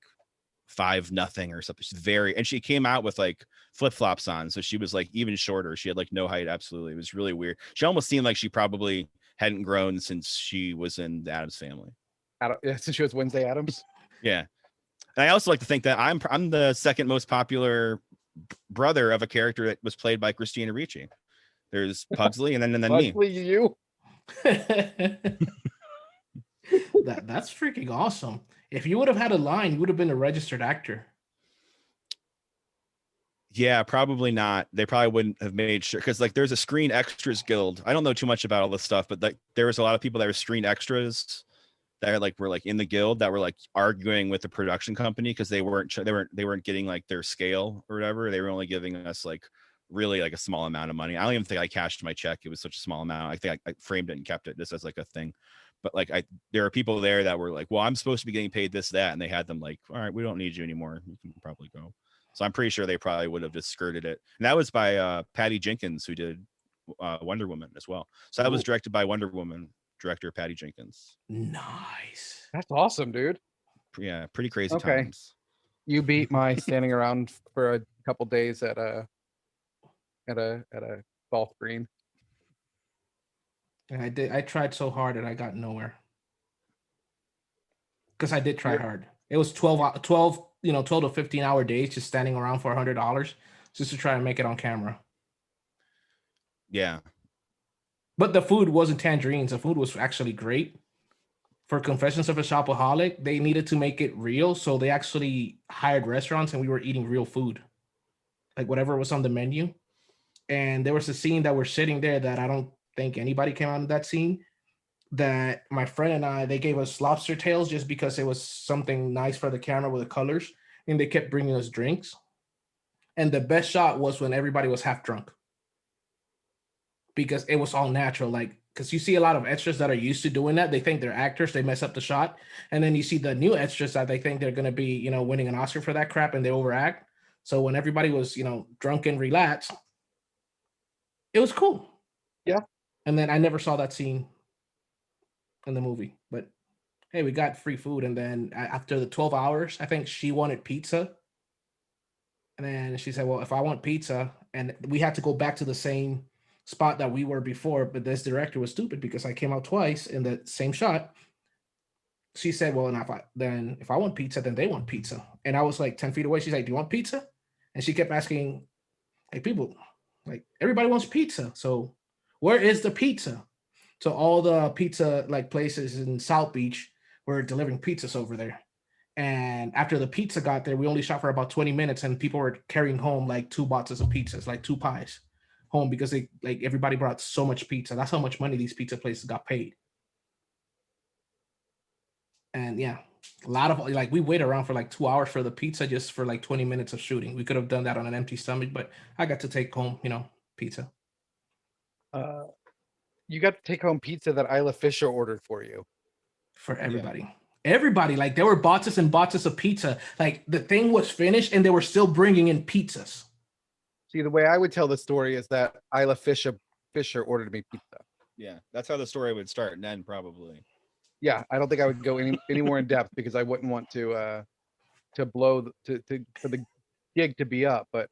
5'0" or something. She's and she came out with like flip-flops on, so she was like even shorter. She had like no height. Absolutely, it was really weird. She almost seemed like she probably hadn't grown since she was in the Addams Family. Since she was Wednesday Addams. Yeah, and I also like to think that I'm the second most popular brother of a character that was played by Christina Ricci. There's Pugsley, and then Pugsley, me. That That's freaking awesome. If you would have had a line, you would have been a registered actor. Yeah, probably not. They probably wouldn't have made sure because like there's a Screen Extras Guild. I don't know too much about all this stuff, but like there was a lot of people that were screen extras that were like in the guild that were like arguing with the production company because they weren't getting like their scale or whatever. They were only giving us like really like a small amount of money. I don't even think I cashed my check. It was such a small amount. I think I framed it and kept it just as like a thing. But like there are people there that were like, well, I'm supposed to be getting paid this, that, and they had them like, all right, we don't need you anymore. You can probably go. So I'm pretty sure they probably would have just skirted it. And that was by Patty Jenkins, who did Wonder Woman as well. So that was directed by Wonder Woman director Patty Jenkins. Nice. That's awesome, dude. Yeah, pretty crazy Okay. times. You beat my standing around for a couple days at a golf green. And I tried so hard and I got nowhere. Because I did try hard. It was 12 to 15-hour days just standing around for $100 just to try and make it on camera. Yeah. But the food wasn't tangerines. The food was actually great. For Confessions of a Shopaholic, they needed to make it real, so they actually hired restaurants and we were eating real food. Like whatever was on the menu. And there was a scene that we're sitting there that I don't think anybody came out of that scene. That my friend and I, they gave us lobster tails just because it was something nice for the camera with the colors. And they kept bringing us drinks. And the best shot was when everybody was half drunk. Because it was all natural. Like, because you see a lot of extras that are used to doing that. They think they're actors. They mess up the shot. And then you see the new extras that they think they're going to be, winning an Oscar for that crap and they overact. So when everybody was, drunk and relaxed, it was cool. Yeah. And then I never saw that scene in the movie. But hey, we got free food. And then after the 12 hours, I think she wanted pizza. And then she said, well, if I want pizza, and we had to go back to the same spot that we were before, but this director was stupid because I came out twice in the same shot. She said, well, if I want pizza, then they want pizza. And I was like 10 feet away. She's like, do you want pizza? And she kept asking, like, people, like, everybody wants pizza. So where is the pizza? So all the pizza like places in South Beach were delivering pizzas over there. And after the pizza got there, we only shot for about 20 minutes and people were carrying home like 2 boxes of pizzas, like 2 pies home because everybody brought so much pizza. That's how much money these pizza places got paid. And yeah, a lot of we wait around for like 2 hours for the pizza just for like 20 minutes of shooting. We could have done that on an empty stomach, but I got to take home, pizza. You got to take home pizza that Isla Fisher ordered for you. For everybody. Yeah. Everybody, like there were boxes and boxes of pizza. Like the thing was finished and they were still bringing in pizzas. See, the way I would tell the story is that Isla Fisher ordered me pizza. Yeah, that's how the story would start and end probably. Yeah, I don't think I would go any more in depth because I wouldn't want to blow for the gig to be up, but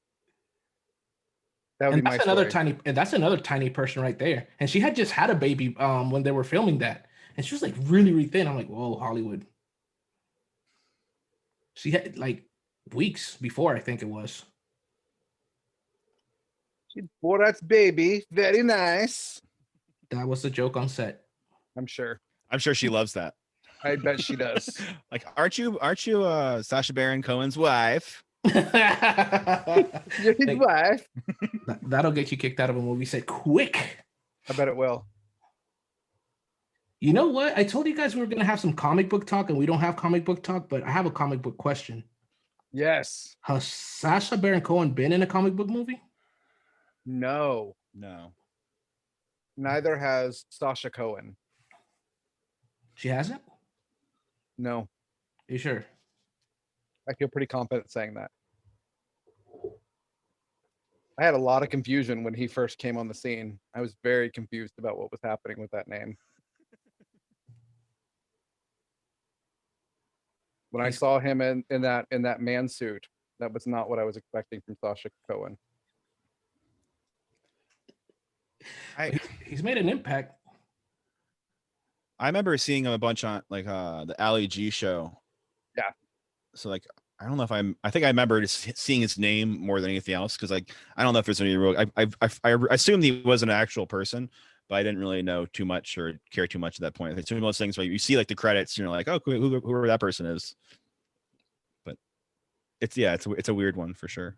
that would be my story. That's another tiny person right there. And she had just had a baby when they were filming that. And she was like really, really thin. I'm like, whoa, Hollywood. She had like weeks before, I think it was. She's Borat's baby. Very nice. That was the joke on set. I'm sure she loves that. I bet she does. Like, aren't you Sacha Baron Cohen's wife? You're his wife. That'll get you kicked out of a movie set quick. I bet it will. You know what? I told you guys we were going to have some comic book talk, and we don't have comic book talk, but I have a comic book question. Yes. Has Sacha Baron Cohen been in a comic book movie? No. Neither has Sasha Cohen. She hasn't? No. Are you sure? I feel pretty confident saying that. I had a lot of confusion when he first came on the scene. I was very confused about what was happening with that name. When I saw him in that man suit, that was not what I was expecting from Sasha Cohen. He's made an impact. I remember seeing him a bunch on like the Ali G show. Yeah. So like I don't know if I think I remember just seeing his name more than anything else because like I don't know if there's any real I assumed he was an actual person, but I didn't really know too much or care too much at that point. It's one of those things where you see like the credits and you're like, oh, whoever that person is. But it's a weird one for sure.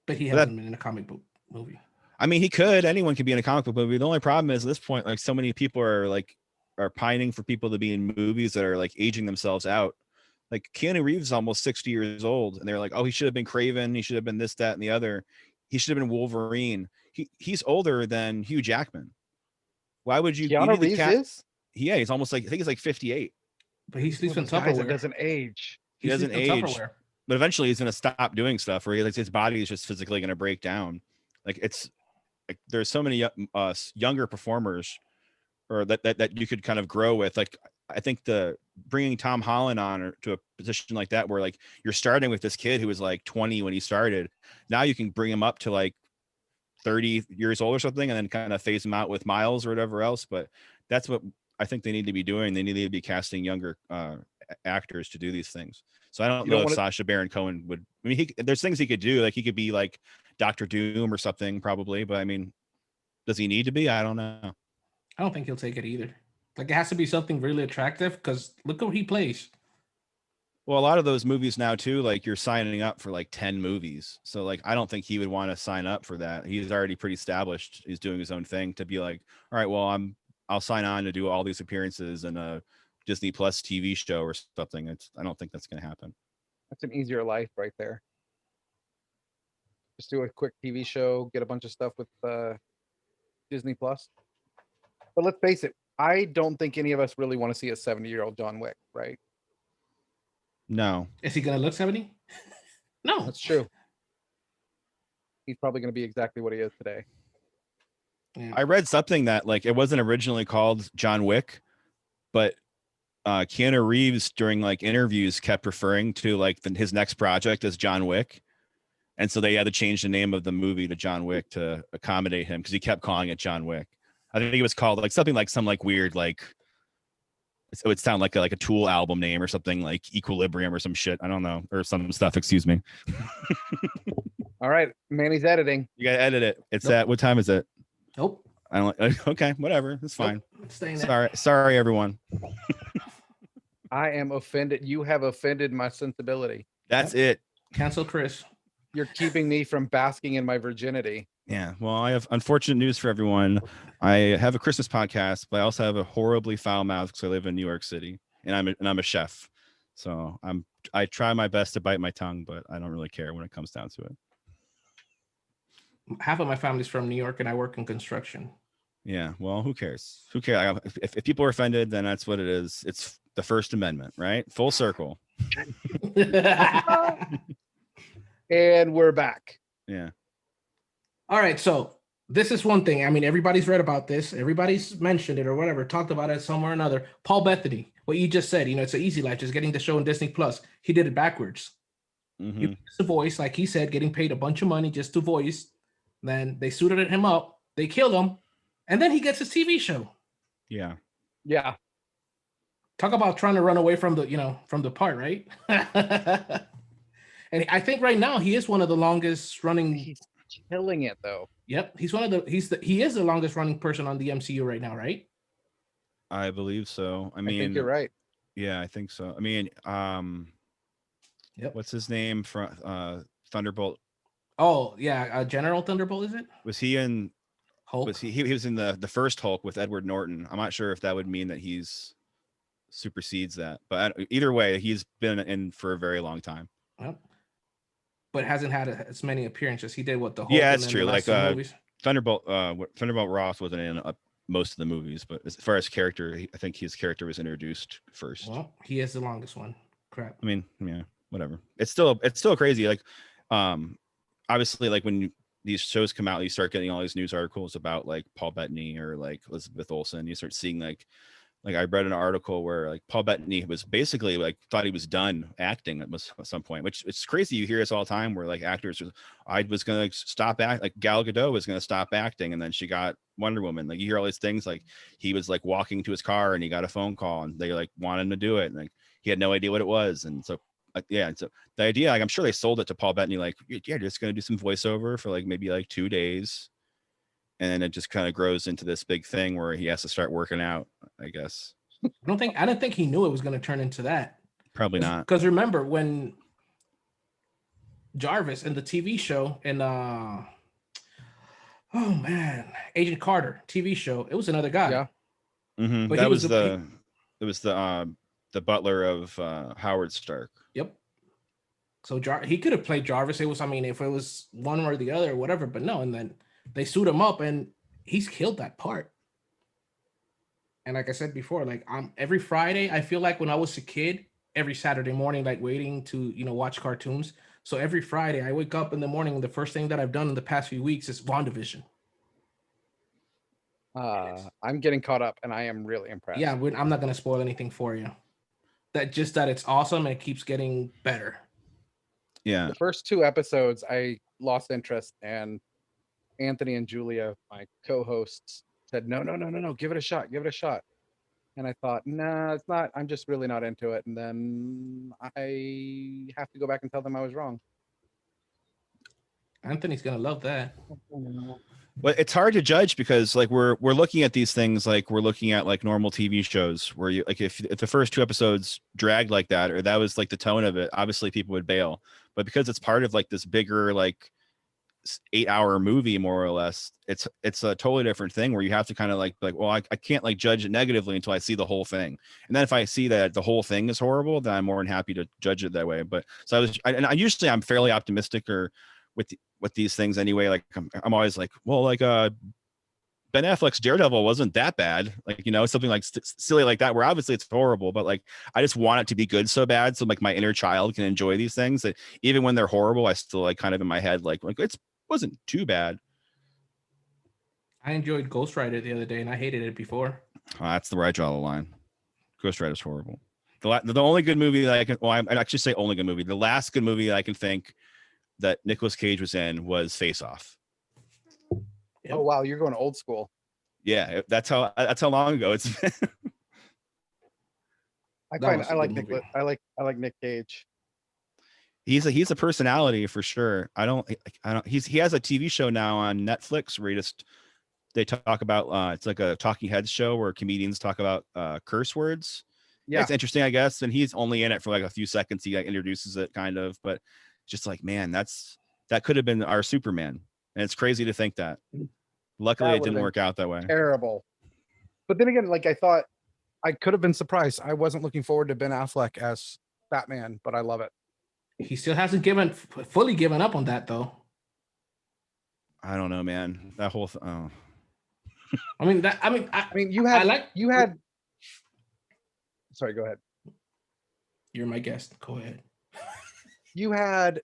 But he hasn't been in a comic book movie. I mean, anyone could be in a comic book movie. The only problem is at this point, like so many people are pining for people to be in movies that are like aging themselves out. Like Keanu Reeves is almost 60 years old, and they're like, oh, he should have been Craven. He should have been this, that, and the other. He should have been Wolverine. He's older than Hugh Jackman. Why would you? Keanu Reeves is? Yeah, he's almost like, I think he's like 58. But he sleeps in Guys, Tupperware. it doesn't age. He doesn't age. Tupperware. But eventually he's going to stop doing stuff, or his body is just physically going to break down. Like it's like there's so many younger performers, or that you could kind of grow with. Like I think bringing Tom Holland on to a position like that, where like you're starting with this kid who was like 20 when he started, now you can bring him up to like 30 years old or something, and then kind of phase him out with Miles or whatever else. But that's what I think they need to be doing. They need to be casting younger actors to do these things. So I don't know if Sacha Baron Cohen would. I mean, there's things he could do. Like he could be like Dr. Doom or something, probably. But I mean, does he need to be? I don't know. I don't think he'll take it either. Like it has to be something really attractive, because look what he plays. Well, a lot of those movies now too, like you're signing up for like 10 movies. So like I don't think he would want to sign up for that. He's already pretty established. He's doing his own thing to be like, all right, well, I'll sign on to do all these appearances in a Disney Plus TV show or something. I don't think that's going to happen. That's an easier life right there. Just do a quick TV show, get a bunch of stuff with Disney Plus. But let's face it, I don't think any of us really want to see a 70-year-old John Wick, right? No. Is he going to look 70? No. That's true. He's probably going to be exactly what he is today. Yeah. I read something that like it wasn't originally called John Wick, but Keanu Reeves during like interviews kept referring to like his next project as John Wick. And so they had to change the name of the movie to John Wick to accommodate him, because he kept calling it John Wick. I think it was called like something like some like weird, like it would sound like a Tool album name or something, like Equilibrium or some shit. I don't know, or some stuff. Excuse me. All right, Manny's editing. You gotta edit it. It's at what time is it? Nope. I don't. Okay, whatever. It's fine. Nope. Sorry, everyone. I am offended. You have offended my sensibility. That's it. Cancel Chris. You're keeping me from basking in my virginity. Yeah. Well, I have unfortunate news for everyone. I have a Christmas podcast, but I also have a horribly foul mouth because I live in New York City, and I'm a chef. So I try my best to bite my tongue, but I don't really care when it comes down to it. Half of my family's from New York, and I work in construction. Yeah. Well, who cares? Who cares? If people are offended, then that's what it is. It's the First Amendment, right? Full circle. And we're back. Yeah. All right, so this is one thing. I mean, everybody's read about this. Everybody's mentioned it or whatever, talked about it somewhere or another. Paul Bettany, what you just said, it's an easy life, just getting the show on Disney Plus. He did it backwards. Mm-hmm. He was a voice, like he said, getting paid a bunch of money just to voice. Then they suited him up. They killed him. And then he gets his TV show. Yeah. Yeah. Talk about trying to run away from the part, right? And I think right now he is one of the longest running. He's killing it though. Yep, he is the longest running person on the MCU right now, right? I believe so. I mean, I think you're right. Yeah, I think so. I mean, yep. What's his name from Thunderbolt? Oh yeah, General Thunderbolt, is it? Was he in Hulk? He was in the first Hulk with Edward Norton. I'm not sure if that would mean that he's supersedes that, but either way, he's been in for a very long time. Yep. But hasn't had as many appearances. He did what the Hulk. Yeah, that's true. Like Thunderbolt Ross wasn't in most of the movies, but as far as character, I think his character was introduced first. Well, he is the longest one. Crap. I mean, yeah, whatever. It's still crazy. Like, obviously, like when these shows come out, you start getting all these news articles about like Paul Bettany or like Elizabeth Olsen. You start seeing like I read an article where like Paul Bettany was basically like thought he was done acting at some point, which it's crazy. You hear this all the time where like actors, I was going to stop act, like Gal Gadot was going to stop acting, and then she got Wonder Woman. Like you hear all these things, like he was like walking to his car and he got a phone call and they like wanted him to do it, and like he had no idea what it was, and so yeah. And so the idea, like I'm sure they sold it to Paul Bettany, like yeah, you're just going to do some voiceover for like maybe like 2 days, and then it just kind of grows into this big thing where he has to start working out, I guess. I don't think he knew it was going to turn into that. Probably not. Because remember when Jarvis in the TV show and oh man, Agent Carter TV show, it was another guy. Yeah. Mm-hmm. But That he was was the butler of Howard Stark. Yep. So he could have played Jarvis. It was, I mean, if it was one or the other or whatever, but no. And then they suit him up, and he's killed that part. And like I said before, like every Friday, I feel like when I was a kid, every Saturday morning, like waiting to watch cartoons. So every Friday, I wake up in the morning, and the first thing that I've done in the past few weeks is WandaVision. I'm getting caught up, and I am really impressed. Yeah, I'm not gonna spoil anything for you. That it's awesome and it keeps getting better. Yeah. The first 2 episodes, I lost interest, and Anthony and Julia, my co-hosts, said, no, give it a shot. And I thought, nah, it's not. I'm just really not into it. And then I have to go back and tell them I was wrong. Anthony's gonna love that. But it's hard to judge because like we're looking at these things like we're looking at like normal TV shows where you like if the first 2 episodes dragged like that or that was like the tone of it, obviously people would bail. But because it's part of like this bigger like 8-hour movie more or less, it's a totally different thing where you have to kind of like well I can't like judge it negatively until I see the whole thing. And then if I see that the whole thing is horrible, then I'm more than happy to judge it that way. But so I'm fairly optimistic or with these things anyway. Like I'm always like, well, like Ben Affleck's Daredevil wasn't that bad, like something like silly like that where obviously it's horrible, but like I just want it to be good so bad so like my inner child can enjoy these things that even when they're horrible I still like kind of in my head like it wasn't too bad. I enjoyed Ghost Rider the other day and I hated it before. That's where I draw the line. Ghost Rider's horrible. The only good movie that I can I'd actually say only good movie, the last good movie that I can think that Nicolas Cage was in was Face Off. Yep. Oh wow, you're going old school. Yeah, that's how long ago it's been. I like Nick Cage. He's a personality for sure. He has a TV show now on Netflix where they talk about it's like a talking heads show where comedians talk about curse words. Yeah, it's interesting, I guess. And he's only in it for like a few seconds. He like introduces it kind of, but just like, man, that could have been our Superman. And it's crazy to think that. Luckily, it didn't work out that way. Terrible. But then again, like I thought I could have been surprised. I wasn't looking forward to Ben Affleck as Batman, but I love it. He still hasn't fully given up on that though. I don't know, man. That whole I mean, you had. Sorry, go ahead. You're my guest. Go ahead. You had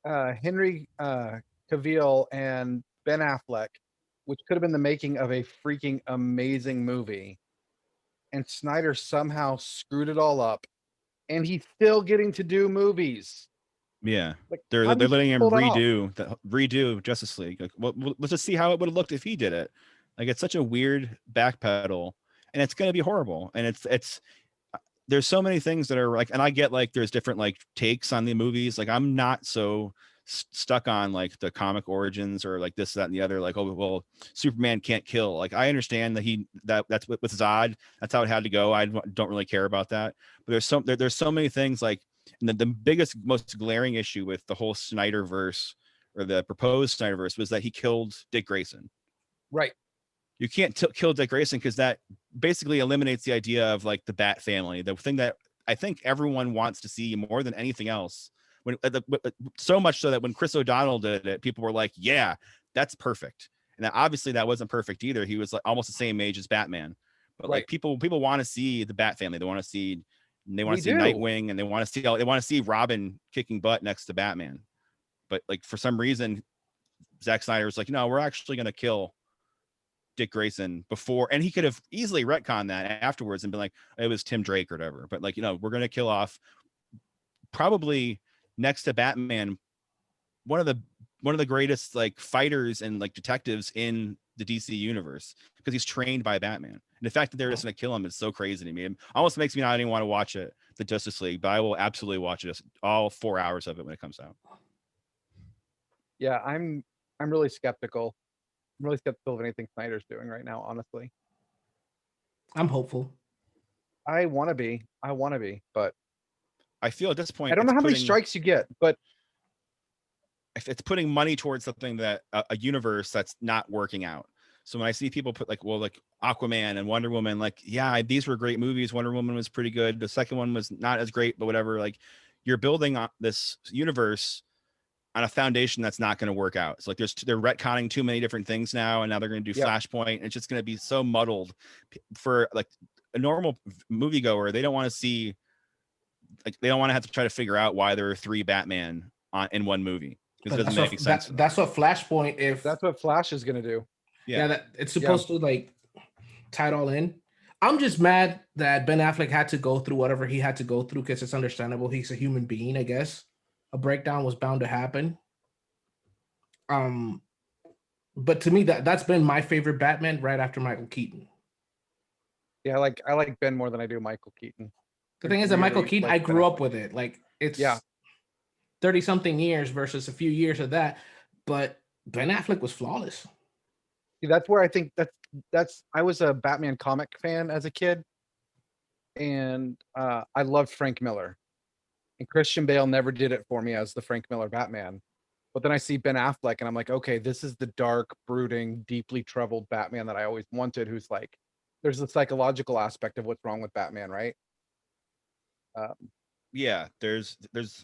Henry Cavill and Ben Affleck, which could have been the making of a freaking amazing movie, and Snyder somehow screwed it all up, and he's still getting to do movies. Yeah, like, they're letting him redo Justice League. Like, well, let's just see how it would have looked if he did it. Like, it's such a weird backpedal, and it's going to be horrible. And it's there's so many things that are like, and I get like there's different like takes on the movies. Like, I'm not so stuck on like the comic origins or like this, that, and the other. Like, oh well, Superman can't kill. Like, I understand that that's with Zod. That's how it had to go. I don't really care about that. But there's so many things like. And the biggest, most glaring issue with the whole Snyderverse or the proposed Snyderverse was that he killed Dick Grayson. Right. You can't kill Dick Grayson because that basically eliminates the idea of like the Bat family, the thing that I think everyone wants to see more than anything else. So much so that when Chris O'Donnell did it, people were like, "Yeah, that's perfect." And that obviously that wasn't perfect either. He was like almost the same age as Batman, but like people want to see the Bat family. They want to see. And they want to see Nightwing, and they want to see Robin kicking butt next to Batman. But like for some reason, Zack Snyder was like, no, we're actually going to kill Dick Grayson before, and he could have easily retconned that afterwards and been like, it was Tim Drake or whatever. But like, we're going to kill off probably next to Batman, one of the greatest like fighters and like detectives in the DC universe, because he's trained by Batman. And the fact that they're just going to kill him is so crazy to me. It almost makes me not even want to watch it, the Justice League, but I will absolutely watch it, all 4 hours of it when it comes out. Yeah, I'm I'm really skeptical. I'm really skeptical of anything Snyder's doing right now, honestly. I'm hopeful. I want to be, but I feel at this point I don't know how many strikes you get, but it's putting money towards something that a universe that's not working out. So when I see people put like Aquaman and Wonder Woman, like, yeah, these were great movies. Wonder Woman was pretty good. The second one was not as great, but whatever. Like, you're building on this universe on a foundation that's not going to work out. It's like they're retconning too many different things now, and now they're going to do Flashpoint. And it's just going to be so muddled for like a normal moviegoer. They don't want to see, like, they don't want to have to try to figure out why there are 3 Batman in one movie. Because it doesn't make sense. That's what Flashpoint. If that's what Flash is going to do. Yeah, that it's supposed to like tie it all in. I'm just mad that Ben Affleck had to go through whatever he had to go through because it's understandable. He's a human being, I guess. A breakdown was bound to happen. But to me, that's been my favorite Batman right after Michael Keaton. Yeah, I like Ben more than I do Michael Keaton. The thing is that Michael Keaton, I grew up with it. Like, it's 30-something years versus a few years of that. But Ben Affleck was flawless. See, that's where I think that's I was a Batman comic fan as a kid, and I loved Frank Miller, and Christian Bale never did it for me as the Frank Miller Batman. But then I see Ben Affleck, and I'm like, okay, this is the dark, brooding, deeply troubled Batman that I always wanted. Who's like, there's the psychological aspect of what's wrong with Batman, right? Yeah, there's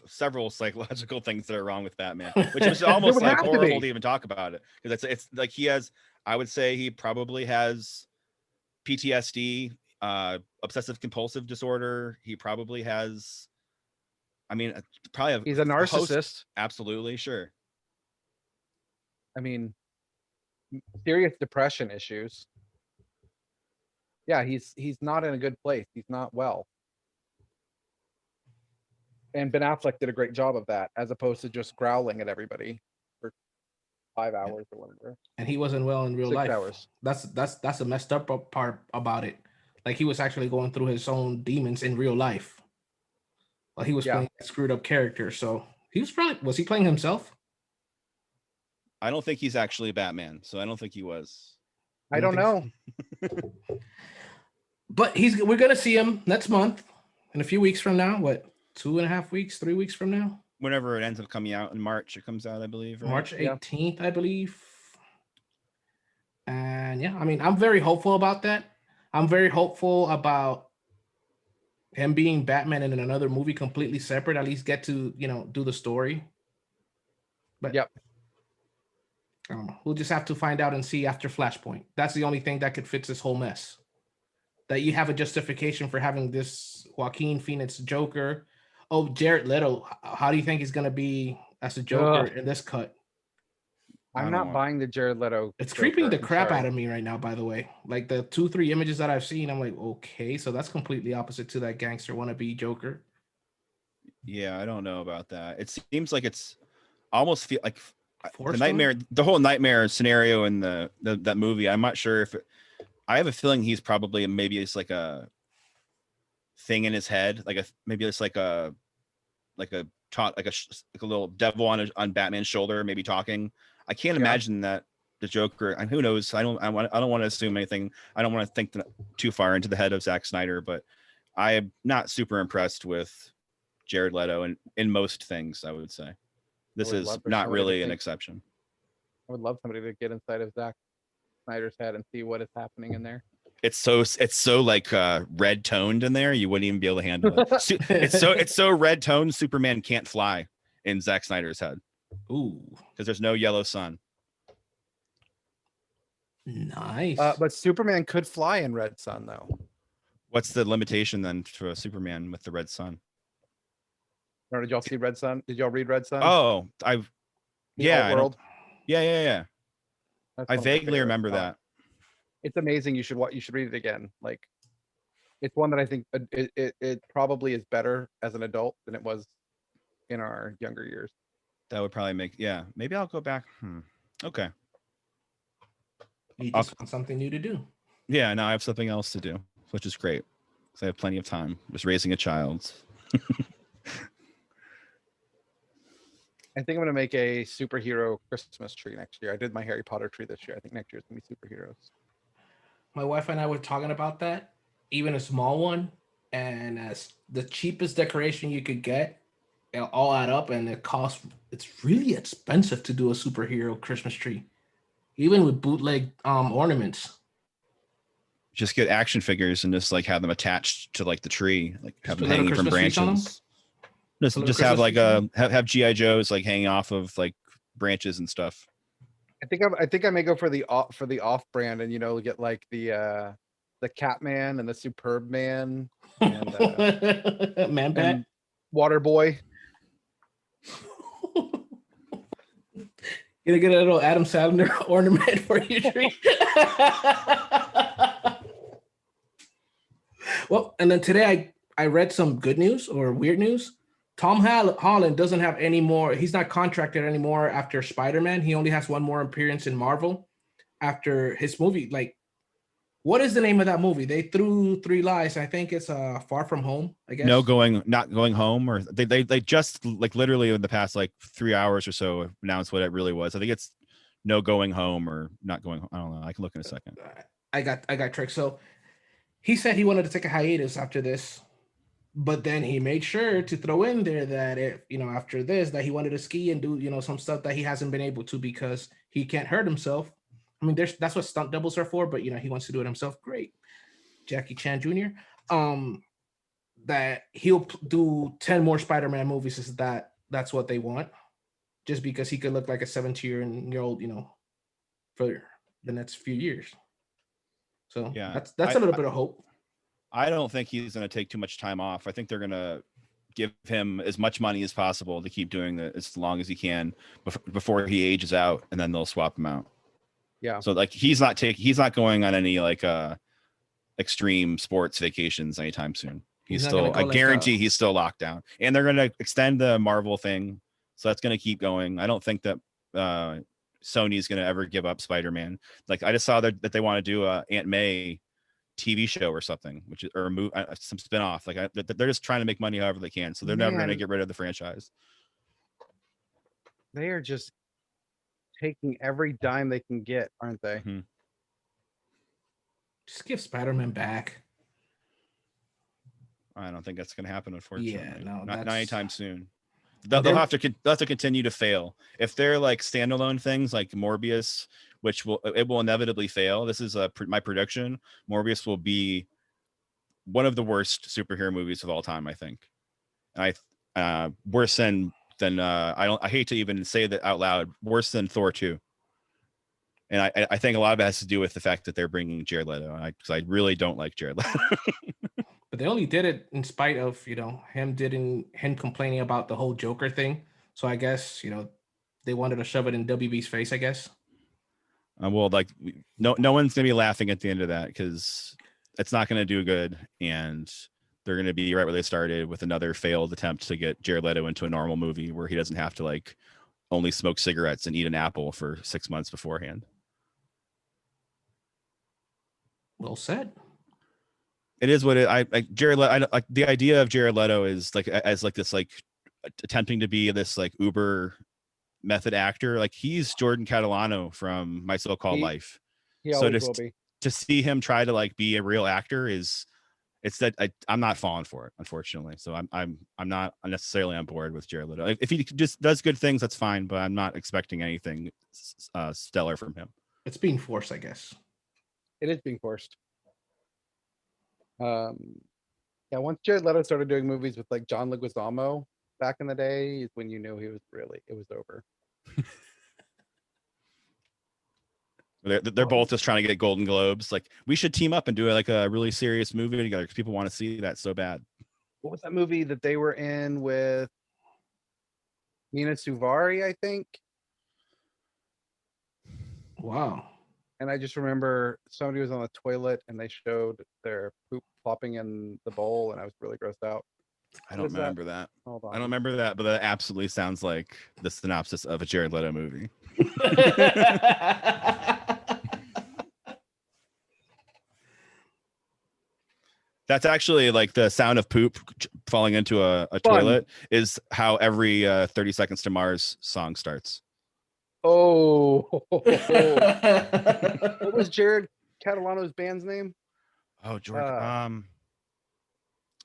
several psychological things that are wrong with Batman, which is almost like horrible to even talk about it, because it's like he has. I would say he probably has PTSD, obsessive compulsive disorder. He probably has. I mean, probably he's a narcissist. Absolutely, sure. I mean, serious depression issues. Yeah, he's not in a good place. He's not well. And Ben Affleck did a great job of that, as opposed to just growling at everybody for 5 hours or whatever. And he wasn't well in real 6 life. hours. That's a messed up part about it. Like, he was actually going through his own demons in real life. Well, he was playing a screwed up character. So was he playing himself? I don't think he's actually Batman, so I don't think he was. I don't know. But we're gonna see him next month, in a few weeks from now. What, 2.5 weeks, 3 weeks from now? Whenever it ends up coming out in March, it comes out, I believe. Right? March 18th, I believe. And yeah, I mean, I'm very hopeful about that. I'm very hopeful about him being Batman in another movie completely separate. At least get to, do the story. But we'll just have to find out and see after Flashpoint. That's the only thing that could fix this whole mess. That you have a justification for having this Joaquin Phoenix Joker. Oh, Jared Leto. How do you think he's going to be as a Joker in this cut? I'm not buying the Jared Leto. It's creeping the crap out of me right now, by the way. Like, the 2-3 images that I've seen, I'm like, okay, so that's completely opposite to that gangster wannabe Joker. Yeah, I don't know about that. It seems like it's almost feel like the whole nightmare scenario in that movie. I'm not sure if I have a feeling he's probably, maybe it's like a thing in his head, maybe it's like a little devil on Batman's shoulder, maybe talking. I can't imagine that the Joker, and who knows? I don't want to assume anything. I don't want to think too far into the head of Zack Snyder, but I am not super impressed with Jared Leto in most things. I would say this is not really an exception. I would love somebody to get inside of Zack Snyder's head and see what is happening in there. It's so like red toned in there, you wouldn't even be able to handle it. It's so red toned. Superman can't fly in Zack Snyder's head. Ooh, because there's no yellow sun. Nice. But Superman could fly in red sun, though. What's the limitation then for a Superman with the red sun? Or did y'all see Red Sun? Did y'all read Red Sun? Oh, World. Yeah. I vaguely remember that. It's amazing. You should read it again. Like, it's one that I think it probably is better as an adult than it was in our younger years. That would probably maybe I'll go back. Okay. You just want something new to do. Yeah, now I have something else to do, which is great. Because I have plenty of time. Just raising a child. I think I'm gonna make a superhero Christmas tree next year. I did my Harry Potter tree this year. I think next year's gonna be superheroes. My wife and I were talking about that, even a small one, and as the cheapest decoration you could get, it'll all add up, and it's really expensive to do a superhero Christmas tree, even with bootleg ornaments. Just get action figures and just like have them attached to like the tree, like have them put little hanging from Christmas trees on them? branches. Put little Just have Christmas like trees on have GI Joes like hanging off of like branches and stuff. I think I may go for the off brand and get like the Catman and the Superb Man and Man bat. and Water Boy. Gonna get a little Adam Sandler ornament for your tree. Well, and then today I read some good news or weird news. Tom Holland doesn't have any more. He's not contracted anymore after Spider-Man. He only has one more appearance in Marvel after his movie. Like, what is the name of that movie? They threw 3 lies. I think it's Far From Home, I guess. Not going home, or they just like literally in the past like 3 hours or so announced what it really was. I think it's No Going Home or Not Going Home. I don't know. I can look in a second. I got tricked. So he said he wanted to take a hiatus after this, but then he made sure to throw in there that after this that he wanted to ski and do some stuff that he hasn't been able to because he can't hurt himself. I mean, that's what stunt doubles are for, but he wants to do it himself. Great. Jackie Chan Jr. That he'll do 10 more Spider-Man movies is that's what they want. Just because he could look like a 17-year-old, for the next few years. So yeah, that's a little bit of hope. I don't think he's going to take too much time off. I think they're going to give him as much money as possible to keep doing it as long as he can before he ages out, and then they'll swap him out. Yeah. So like he's not going on any like extreme sports vacations anytime soon. He's still, I guarantee he's still locked down, and they're going to extend the Marvel thing. So that's going to keep going. I don't think that Sony's going to ever give up Spider-Man. Like I just saw that they want to do a Aunt May TV show or something, or a movie, some spinoff. Like they're just trying to make money however they can. So they're never going to get rid of the franchise. They are just taking every dime they can get, aren't they? Mm-hmm. Just give Spider-Man back. I don't think that's going to happen, unfortunately. Yeah, no, not anytime soon. They'll have to continue to fail. If they're like standalone things like Morbius, which will inevitably fail. This is my prediction. Morbius will be one of the worst superhero movies of all time, I think. Worse than I hate to even say that out loud, worse than Thor 2. And I think a lot of it has to do with the fact that they're bringing Jared Leto, because I really don't like Jared Leto. But they only did it in spite of him complaining about the whole Joker thing. So I guess they wanted to shove it in WB's face, I guess. Well, like no one's gonna be laughing at the end of that because it's not gonna do good, and they're gonna be right where they started with another failed attempt to get Jared Leto into a normal movie where he doesn't have to like only smoke cigarettes and eat an apple for 6 months beforehand. Well said. It is what Jared Leto. Like the idea of Jared Leto is like as like this like attempting to be this like uber method actor. Like he's Jordan Catalano from My So-Called Life. He always will be. To see him try to like be a real actor I'm not falling for it, unfortunately. So I'm not necessarily on board with Jared Leto. If he just does good things, that's fine, but I'm not expecting anything stellar from him. It's being forced, I guess. It is being forced. Once Jared Leto started doing movies with like John Leguizamo back in the day is when you knew it was over. They're both just trying to get Golden Globes. Like we should team up and do like a really serious movie together because people want to see that so bad. What was that movie that they were in with Nina Suvari, I think? Wow. And I just remember somebody was on the toilet and they showed their poop plopping in the bowl, and I was really grossed out. I don't remember that. Hold on. I don't remember that, but that absolutely sounds like the synopsis of a Jared Leto movie. That's actually like the sound of poop falling into a toilet is how every 30 Seconds to Mars song starts. Oh, what was Jared Catalano's band's name? Oh, George.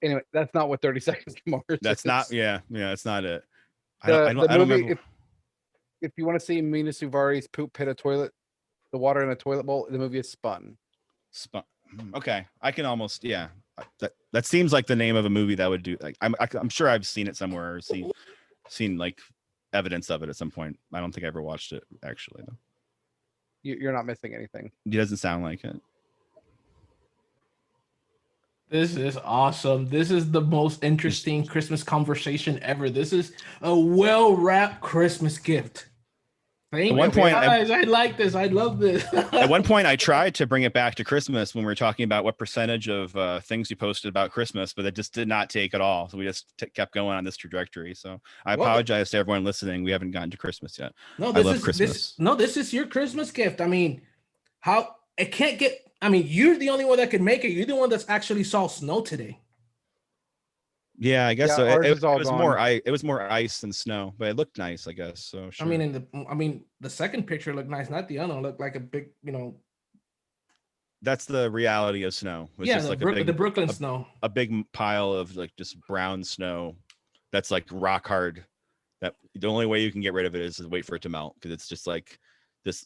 Anyway, that's not what 30 Seconds to Mars That's is. not. Yeah, that's not it. The I don't movie, remember. if you want to see Mina Suvari's poop hit a toilet, the water in a toilet bowl, the movie is Spun. Okay, I can almost that seems like the name of a movie that would do. Like I'm sure I've seen it somewhere or seen like evidence of it at some point. I don't think I ever watched it actually though. You're not missing anything. It doesn't sound like it. This is awesome. This is the most interesting Christmas conversation ever. This is a well-wrapped Christmas gift. Thank you guys. I like this. I love this. At one point, I tried to bring it back to Christmas when we were talking about what percentage of things you posted about Christmas, but it just did not take at all. So we just kept going on this trajectory. So I apologize to everyone listening. We haven't gotten to Christmas yet. No, this is your Christmas gift. I mean, how it can't get. I mean, you're the only one that could make it. You're the one that's actually saw snow today. Yeah, I guess so. It was more ice than snow, but it looked nice, I guess. So sure. I mean, the second picture looked nice, not the other one. Looked like a big, That's the reality of snow. Yeah, just like the Brooklyn snow. A big pile of like just brown snow that's like rock hard. That the only way you can get rid of it is to wait for it to melt because it's just like this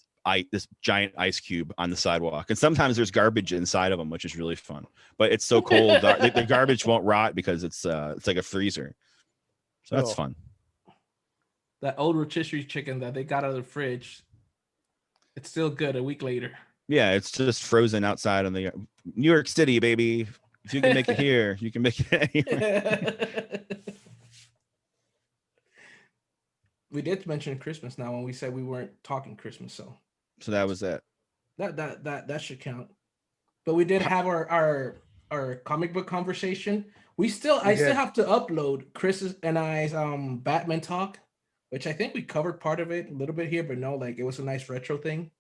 giant ice cube on the sidewalk, and sometimes there's garbage inside of them, which is really fun. But it's so cold, the garbage won't rot because it's like a freezer, so that's fun. That old rotisserie chicken that they got out of the fridge, it's still good a week later. Yeah, it's just frozen outside on the New York City, baby. If you can make it here, you can make it anywhere. We did mention Christmas now when we said we weren't talking Christmas, so that was it. That should count. But we did have our comic book conversation. I still have to upload Chris and I's Batman talk, which I think we covered part of it a little bit here, but no, like it was a nice retro thing.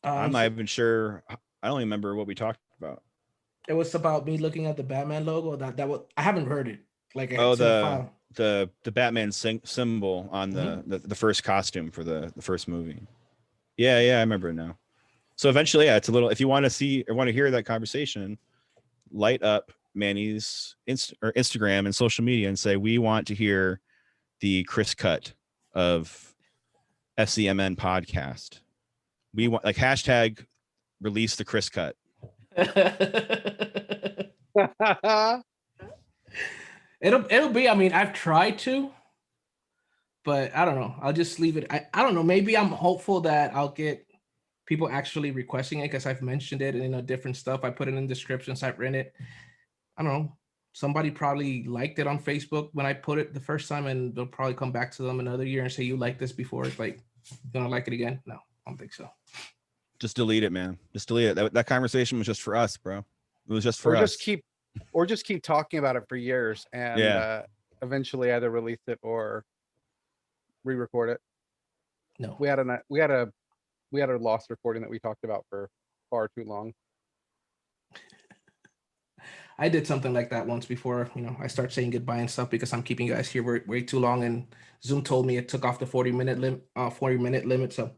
I'm not even sure. I don't remember what we talked about. It was about me looking at the Batman logo. That was, I haven't heard it. Like the Batman symbol on the first costume for the first movie. Yeah, I remember it now. So eventually, it's a little. If you want to see or want to hear that conversation, light up Manny's Instagram and social media and say we want to hear the Chris cut of FCMN podcast. We want like hashtag release the Chris cut. It'll be. I mean, I've tried to, but I don't know. I'll just leave it. I don't know. Maybe I'm hopeful that I'll get people actually requesting it because I've mentioned it in different stuff. I put it in descriptions. I've written it. I don't know. Somebody probably liked it on Facebook when I put it the first time, and they'll probably come back to them another year and say, "You liked this before." It's like, you gonna like it again? No, I don't think so. Just delete it, man. Just delete it. That conversation was just for us, bro. It was just for us. Just keep talking about it for years and eventually either release it or re-record it. No, we had a lost recording that we talked about for far too long. I did something like that once before. I start saying goodbye and stuff because I'm keeping you guys here way too long, and Zoom told me it took off the 40-minute limit. So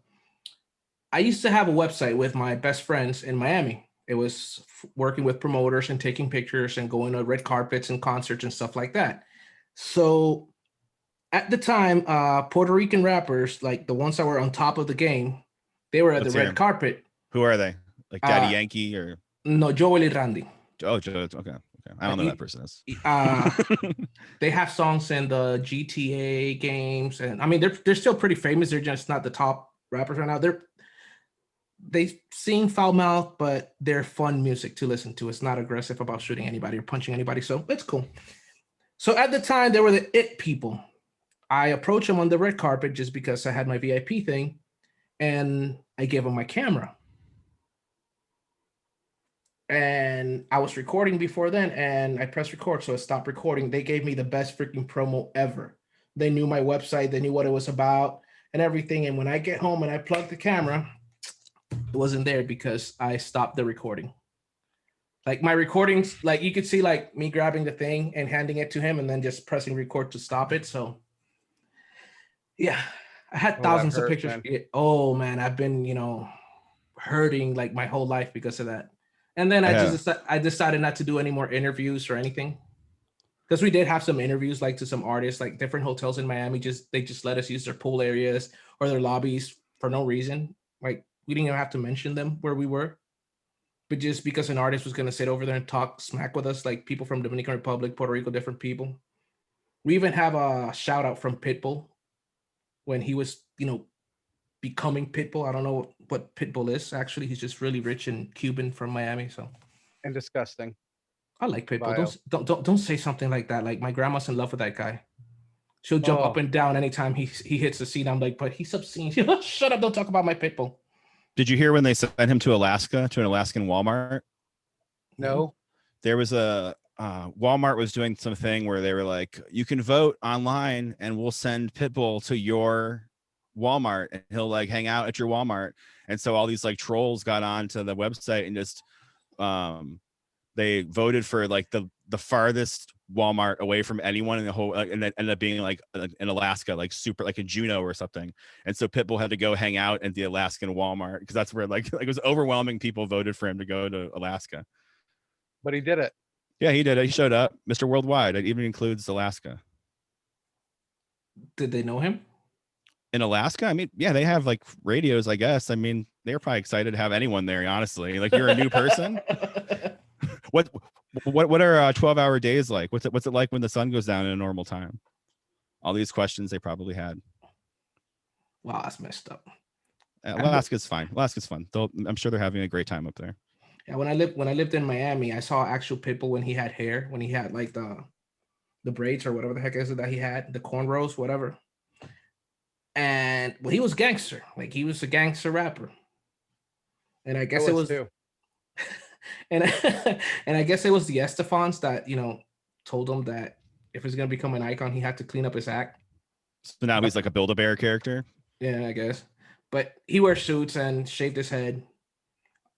I used to have a website with my best friends in Miami. It was working with promoters and taking pictures and going to red carpets and concerts and stuff like that. So at the time, Puerto Rican rappers, like the ones that were on top of the game, they were at the red carpet. Who are they? Like Daddy Yankee or? No, Joel y Randy. Oh, Joel. Okay. I don't know who that person is. They have songs in the GTA games. And I mean, they're still pretty famous. They're just not the top rappers right now. They sing foul mouth, but they're fun music to listen to. It's not aggressive about shooting anybody or punching anybody. So it's cool. So at the time, they were the it people. I approached them on the red carpet just because I had my VIP thing, and I gave them my camera. And I was recording before then, and I pressed record, so I stopped recording. They gave me the best freaking promo ever. They knew my website. They knew what it was about and everything. And when I get home and I plug the camera, it wasn't there because I stopped the recording. Like my recordings, like you could see like me grabbing the thing and handing it to him and then just pressing record to stop it. So yeah, I had Oh, that thousands of hurt, pictures. man. Oh man, I've been, hurting like my whole life because of that. And then I decided not to do any more interviews or anything. Because we did have some interviews like to some artists, like different hotels in Miami, they just let us use their pool areas or their lobbies for no reason. Like we didn't even have to mention them where we were. But just because an artist was gonna sit over there and talk smack with us, like people from Dominican Republic, Puerto Rico, different people. We even have a shout out from Pitbull when he was, becoming Pitbull. I don't know what Pitbull is actually. He's just really rich and Cuban from Miami. So And disgusting. I like Pitbull. Vile. Don't say something like that. Like my grandma's in love with that guy. She'll jump up Oh. and down anytime he hits the scene. I'm like, but he's obscene. Shut up! Don't talk about my Pitbull. Did you hear when they sent him to Alaska, to an Alaskan Walmart? No. There was a Walmart was doing something where they were like, you can vote online and we'll send Pitbull to your Walmart and he'll like hang out at your Walmart. And so all these like trolls got onto the website and just they voted for like the farthest Walmart away from anyone in the whole, and it ended up being like in Alaska, like super, like in Juneau or something. And so Pitbull had to go hang out at the Alaskan Walmart because that's where like it was overwhelming. People voted for him to go to Alaska. But he did it. Yeah, he did. He showed up, Mr. Worldwide. It even includes Alaska. Did they know him? In Alaska, I mean, yeah, they have like radios, I guess. I mean, they're probably excited to have anyone there, honestly. Like you're a new person. What are 12-hour days like? What's it like when the sun goes down in a normal time? All these questions they probably had. Wow, that's messed up. Alaska's fine. Alaska's fun. I'm sure they're having a great time up there. Yeah, when I lived in Miami, I saw actual Pitbull when he had hair, when he had like the braids or whatever the heck is it that he had, the cornrows, whatever. And well, he was gangster. Like he was a gangster rapper. And I guess it was too. and and I guess it was the Estefans that, told him that if he's gonna become an icon, he had to clean up his act. So now he's like a Build-A-Bear character. Yeah, I guess. But he wears suits and shaved his head.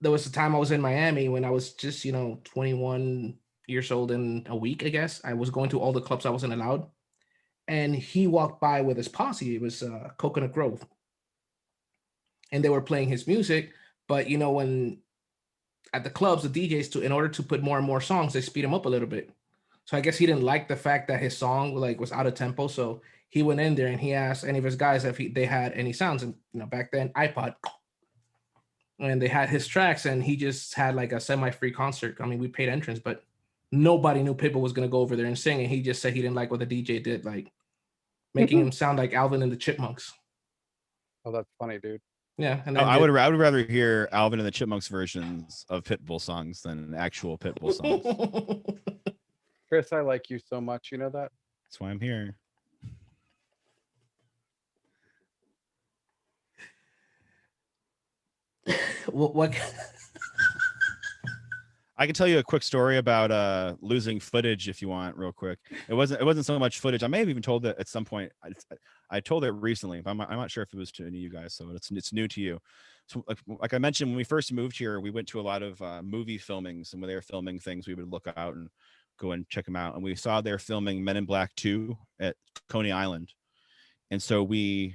There was a time I was in Miami when I was just, 21 years old in a week, I guess. I was going to all the clubs I wasn't allowed. And he walked by with his posse. It was Coconut Grove. And they were playing his music. But, when at the clubs, the DJs, in order to put more and more songs, they speed him up a little bit. So I guess he didn't like the fact that his song was out of tempo. So he went in there and he asked any of his guys if they had any sounds. And, back then, iPod. And they had his tracks and he just had like a semi-free concert. I mean, we paid entrance, but nobody knew Pitbull was going to go over there and sing. And he just said he didn't like what the DJ did, like making him sound like Alvin and the Chipmunks. Oh, that's funny, dude. Yeah. And I would rather hear Alvin and the Chipmunks versions of Pitbull songs than actual Pitbull songs. Chris, I like you so much. You know that? That's why I'm here. what I can tell you a quick story about losing footage if you want, real quick. It wasn't so much footage. I may have even told it at some point. I told it recently, but I'm not sure if it was to any of you guys, so it's new to you. So like I mentioned, when we first moved here, we went to a lot of movie filmings, and when they were filming things, we would look out and go and check them out. And we saw they're filming Men in Black 2 at Coney Island, and so we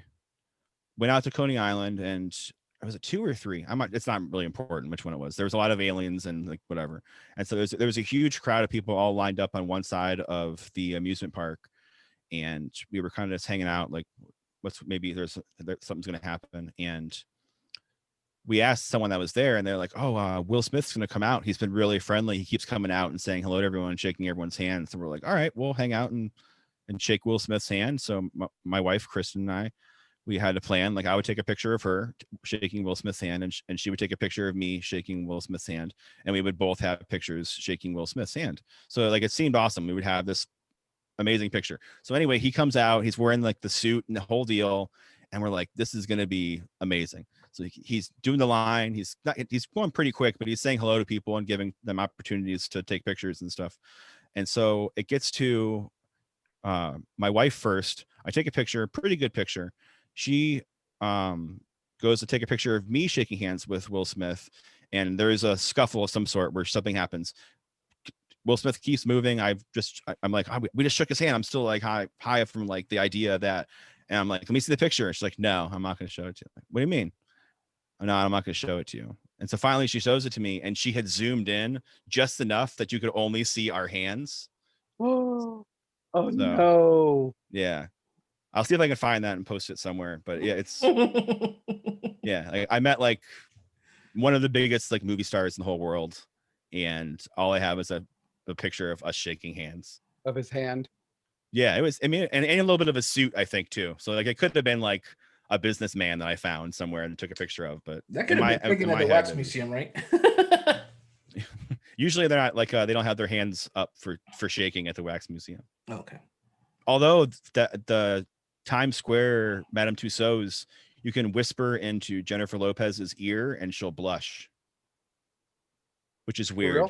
went out to Coney Island, and was it 2 or 3? It's not really important which one it was. There was a lot of aliens and like whatever. And so there was a huge crowd of people all lined up on one side of the amusement park. And we were kind of just hanging out, like maybe something's going to happen. And we asked someone that was there and they're like, oh, Will Smith's going to come out. He's been really friendly. He keeps coming out and saying hello to everyone and shaking everyone's hand. So we're like, all right, we'll hang out and shake Will Smith's hand. So my wife, Kristen, and I, we had a plan. Like I would take a picture of her shaking Will Smith's hand, and she would take a picture of me shaking Will Smith's hand, and we would both have pictures shaking Will Smith's hand. So like it seemed awesome. We would have this amazing picture. So anyway, he comes out, he's wearing like the suit and the whole deal, and we're like, this is going to be amazing. So he's doing the line. He's going pretty quick, but he's saying hello to people and giving them opportunities to take pictures and stuff. And so it gets to my wife first. I take a picture, pretty good picture. She goes to take a picture of me shaking hands with Will Smith, and there is a scuffle of some sort where something happens. Will Smith keeps moving. I'm like, oh, we just shook his hand. I'm still like high from like the idea that, and I'm like, let me see the picture. She's like, no, I'm not going to show it to you. Like, what do you mean? No, I'm not going to show it to you. And so finally she shows it to me, and she had zoomed in just enough that you could only see our hands. Oh, oh So, no. yeah. I'll see if I can find that and post it somewhere. But yeah, it's yeah. I met like one of the biggest like movie stars in the whole world, and all I have is a picture of us shaking hands. Of his hand. Yeah, it was. I mean, and a little bit of a suit, I think, too. So like, it could have been like a businessman that I found somewhere and took a picture of. But that could have been taken at the wax museum, right? Usually they're not like they don't have their hands up for shaking at the wax museum. Okay. Although the Times Square Madame Tussauds, you can whisper into Jennifer Lopez's ear and she'll blush, which is weird.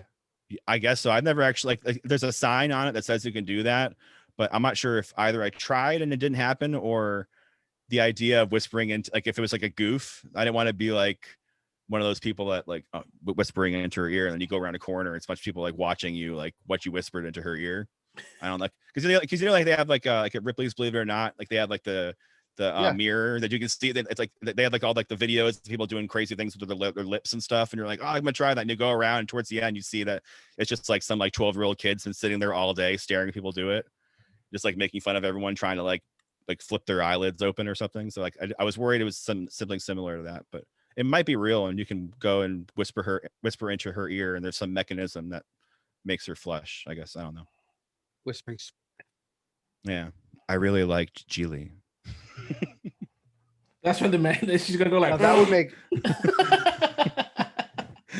I guess so. I've never actually like there's a sign on it that says you can do that, but I'm not sure if either I tried and it didn't happen, or the idea of whispering into, like, if it was like a goof. I didn't want to be like one of those people that like whispering into her ear, and then you go around a corner, it's a bunch of people like watching you, like what you whispered into her ear. I don't like, because you know, like they have like at Ripley's Believe It or Not, like they have like the mirror that you can see. That it's like they have like all like the videos of people doing crazy things with their lips and stuff, and you're like, oh, I'm gonna try that, and you go around, and towards the end you see that it's just like some like 12-year-old kids been sitting there all day staring at people do it, just like making fun of everyone trying to like flip their eyelids open or something. So like I was worried it was something similar to that, but it might be real, and you can go and whisper into her ear, and there's some mechanism that makes her flush, I guess. I don't know. Whispering. Yeah, I really liked Geely. That's when the man she's gonna go like that would make.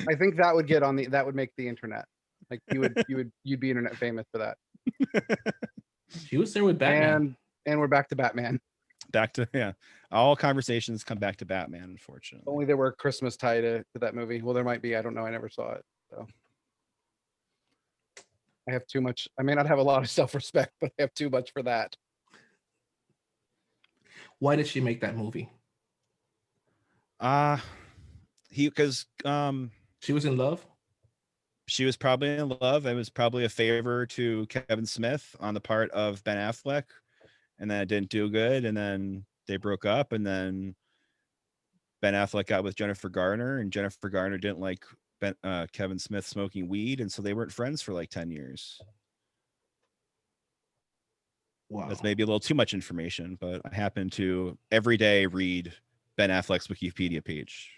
I think that would get on the. That would make the internet. Like you'd be internet famous for that. She was there with Batman. And we're back to Batman. Back to, yeah. All conversations come back to Batman, unfortunately. Only there were Christmas tie to that movie. Well, there might be. I don't know. I never saw it. So I have too much. I may not have a lot of self-respect, but I have too much for that. Why did she make that movie? Because she was in love. She was probably in love. It was probably a favor to Kevin Smith on the part of Ben Affleck, and then it didn't do good, and then they broke up, and then Ben Affleck got with Jennifer Garner, and Jennifer Garner didn't like Kevin Smith smoking weed, and so they weren't friends for like 10 years. Wow. That's maybe a little too much information, but I happen to every day read Ben Affleck's Wikipedia page.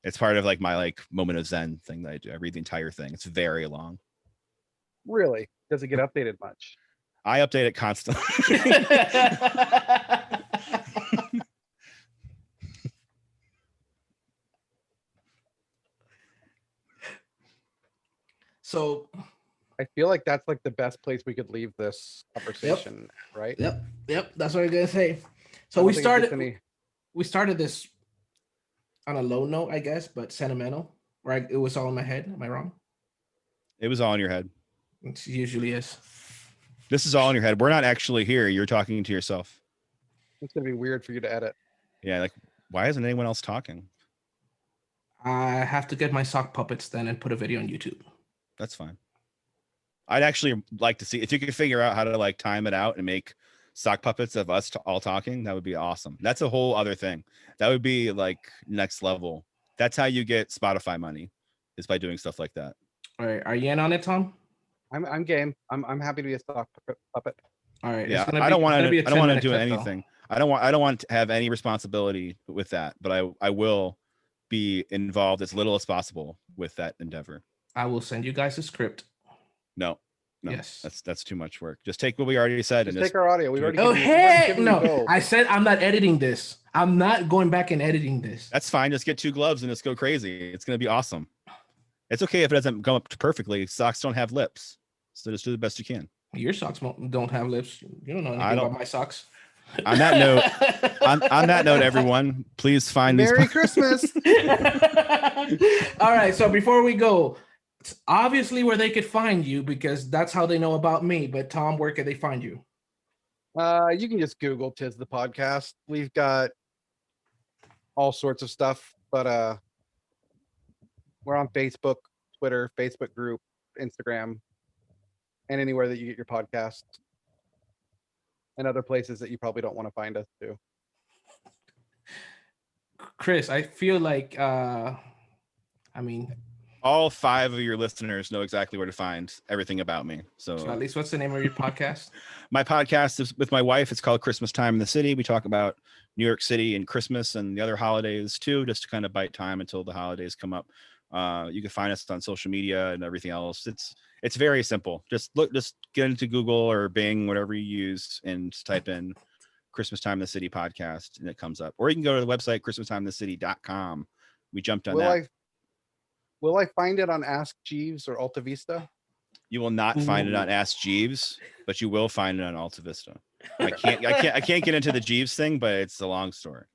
It's part of like my like moment of Zen thing that I do. I read the entire thing. It's very long. Really? Does it get updated much? I update it constantly. So I feel like that's like the best place we could leave this conversation, right? Yep. That's what I'm gonna say. So we started this on a low note, I guess, but sentimental. Right? It was all in my head. Am I wrong? It was all in your head. It usually is. This is all in your head. We're not actually here. You're talking to yourself. It's gonna be weird for you to edit. Yeah, like why isn't anyone else talking? I have to get my sock puppets then and put a video on YouTube. That's fine. I'd actually like to see if you could figure out how to like time it out and make sock puppets of us all talking. That would be awesome. That's a whole other thing. That would be like next level. That's how you get Spotify money, is by doing stuff like that. All right, are you in on it, Thom? I'm game. I'm happy to be a sock puppet. All right. Yeah, I don't want to do anything. I don't want to have any responsibility with that, but I will be involved as little as possible with that endeavor. I will send you guys a script. No. Yes. That's too much work. Just take what we already said and take our audio. We already. Oh, hey, no! I said I'm not editing this. I'm not going back and editing this. That's fine. Just get 2 gloves and just go crazy. It's gonna be awesome. It's okay if it doesn't go up perfectly. Socks don't have lips, so just do the best you can. Your socks don't have lips. You don't know anything about my socks. On that note, on that note, everyone, please find Merry Christmas. All right. So before we go, it's obviously where they could find you, because that's how they know about me. But Thom, where can they find you? You can just Google "Tis the Podcast." We've got all sorts of stuff, but We're on Facebook, Twitter, Facebook group, Instagram, and anywhere that you get your podcasts, and other places that you probably don't want to find us too. Chris, I feel like I mean, All 5 of your listeners know exactly where to find everything about me. so So at least what's the name of your podcast? my podcast is with my wife. It's called Christmas Time in the City. We talk about New York City and Christmas and the other holidays too, just to kind of bite time until the holidays come up. You can find us on social media and everything else. It's very simple. Just get into Google or Bing, whatever you use, and type in Christmas Time in the City podcast, and it comes up. Or you can go to the website christmastimeinthecity.com. We jumped on that. Will I find it on Ask Jeeves or Alta Vista? You will not find it on Ask Jeeves, but you will find it on Alta Vista. I can't get into the Jeeves thing, but it's a long story.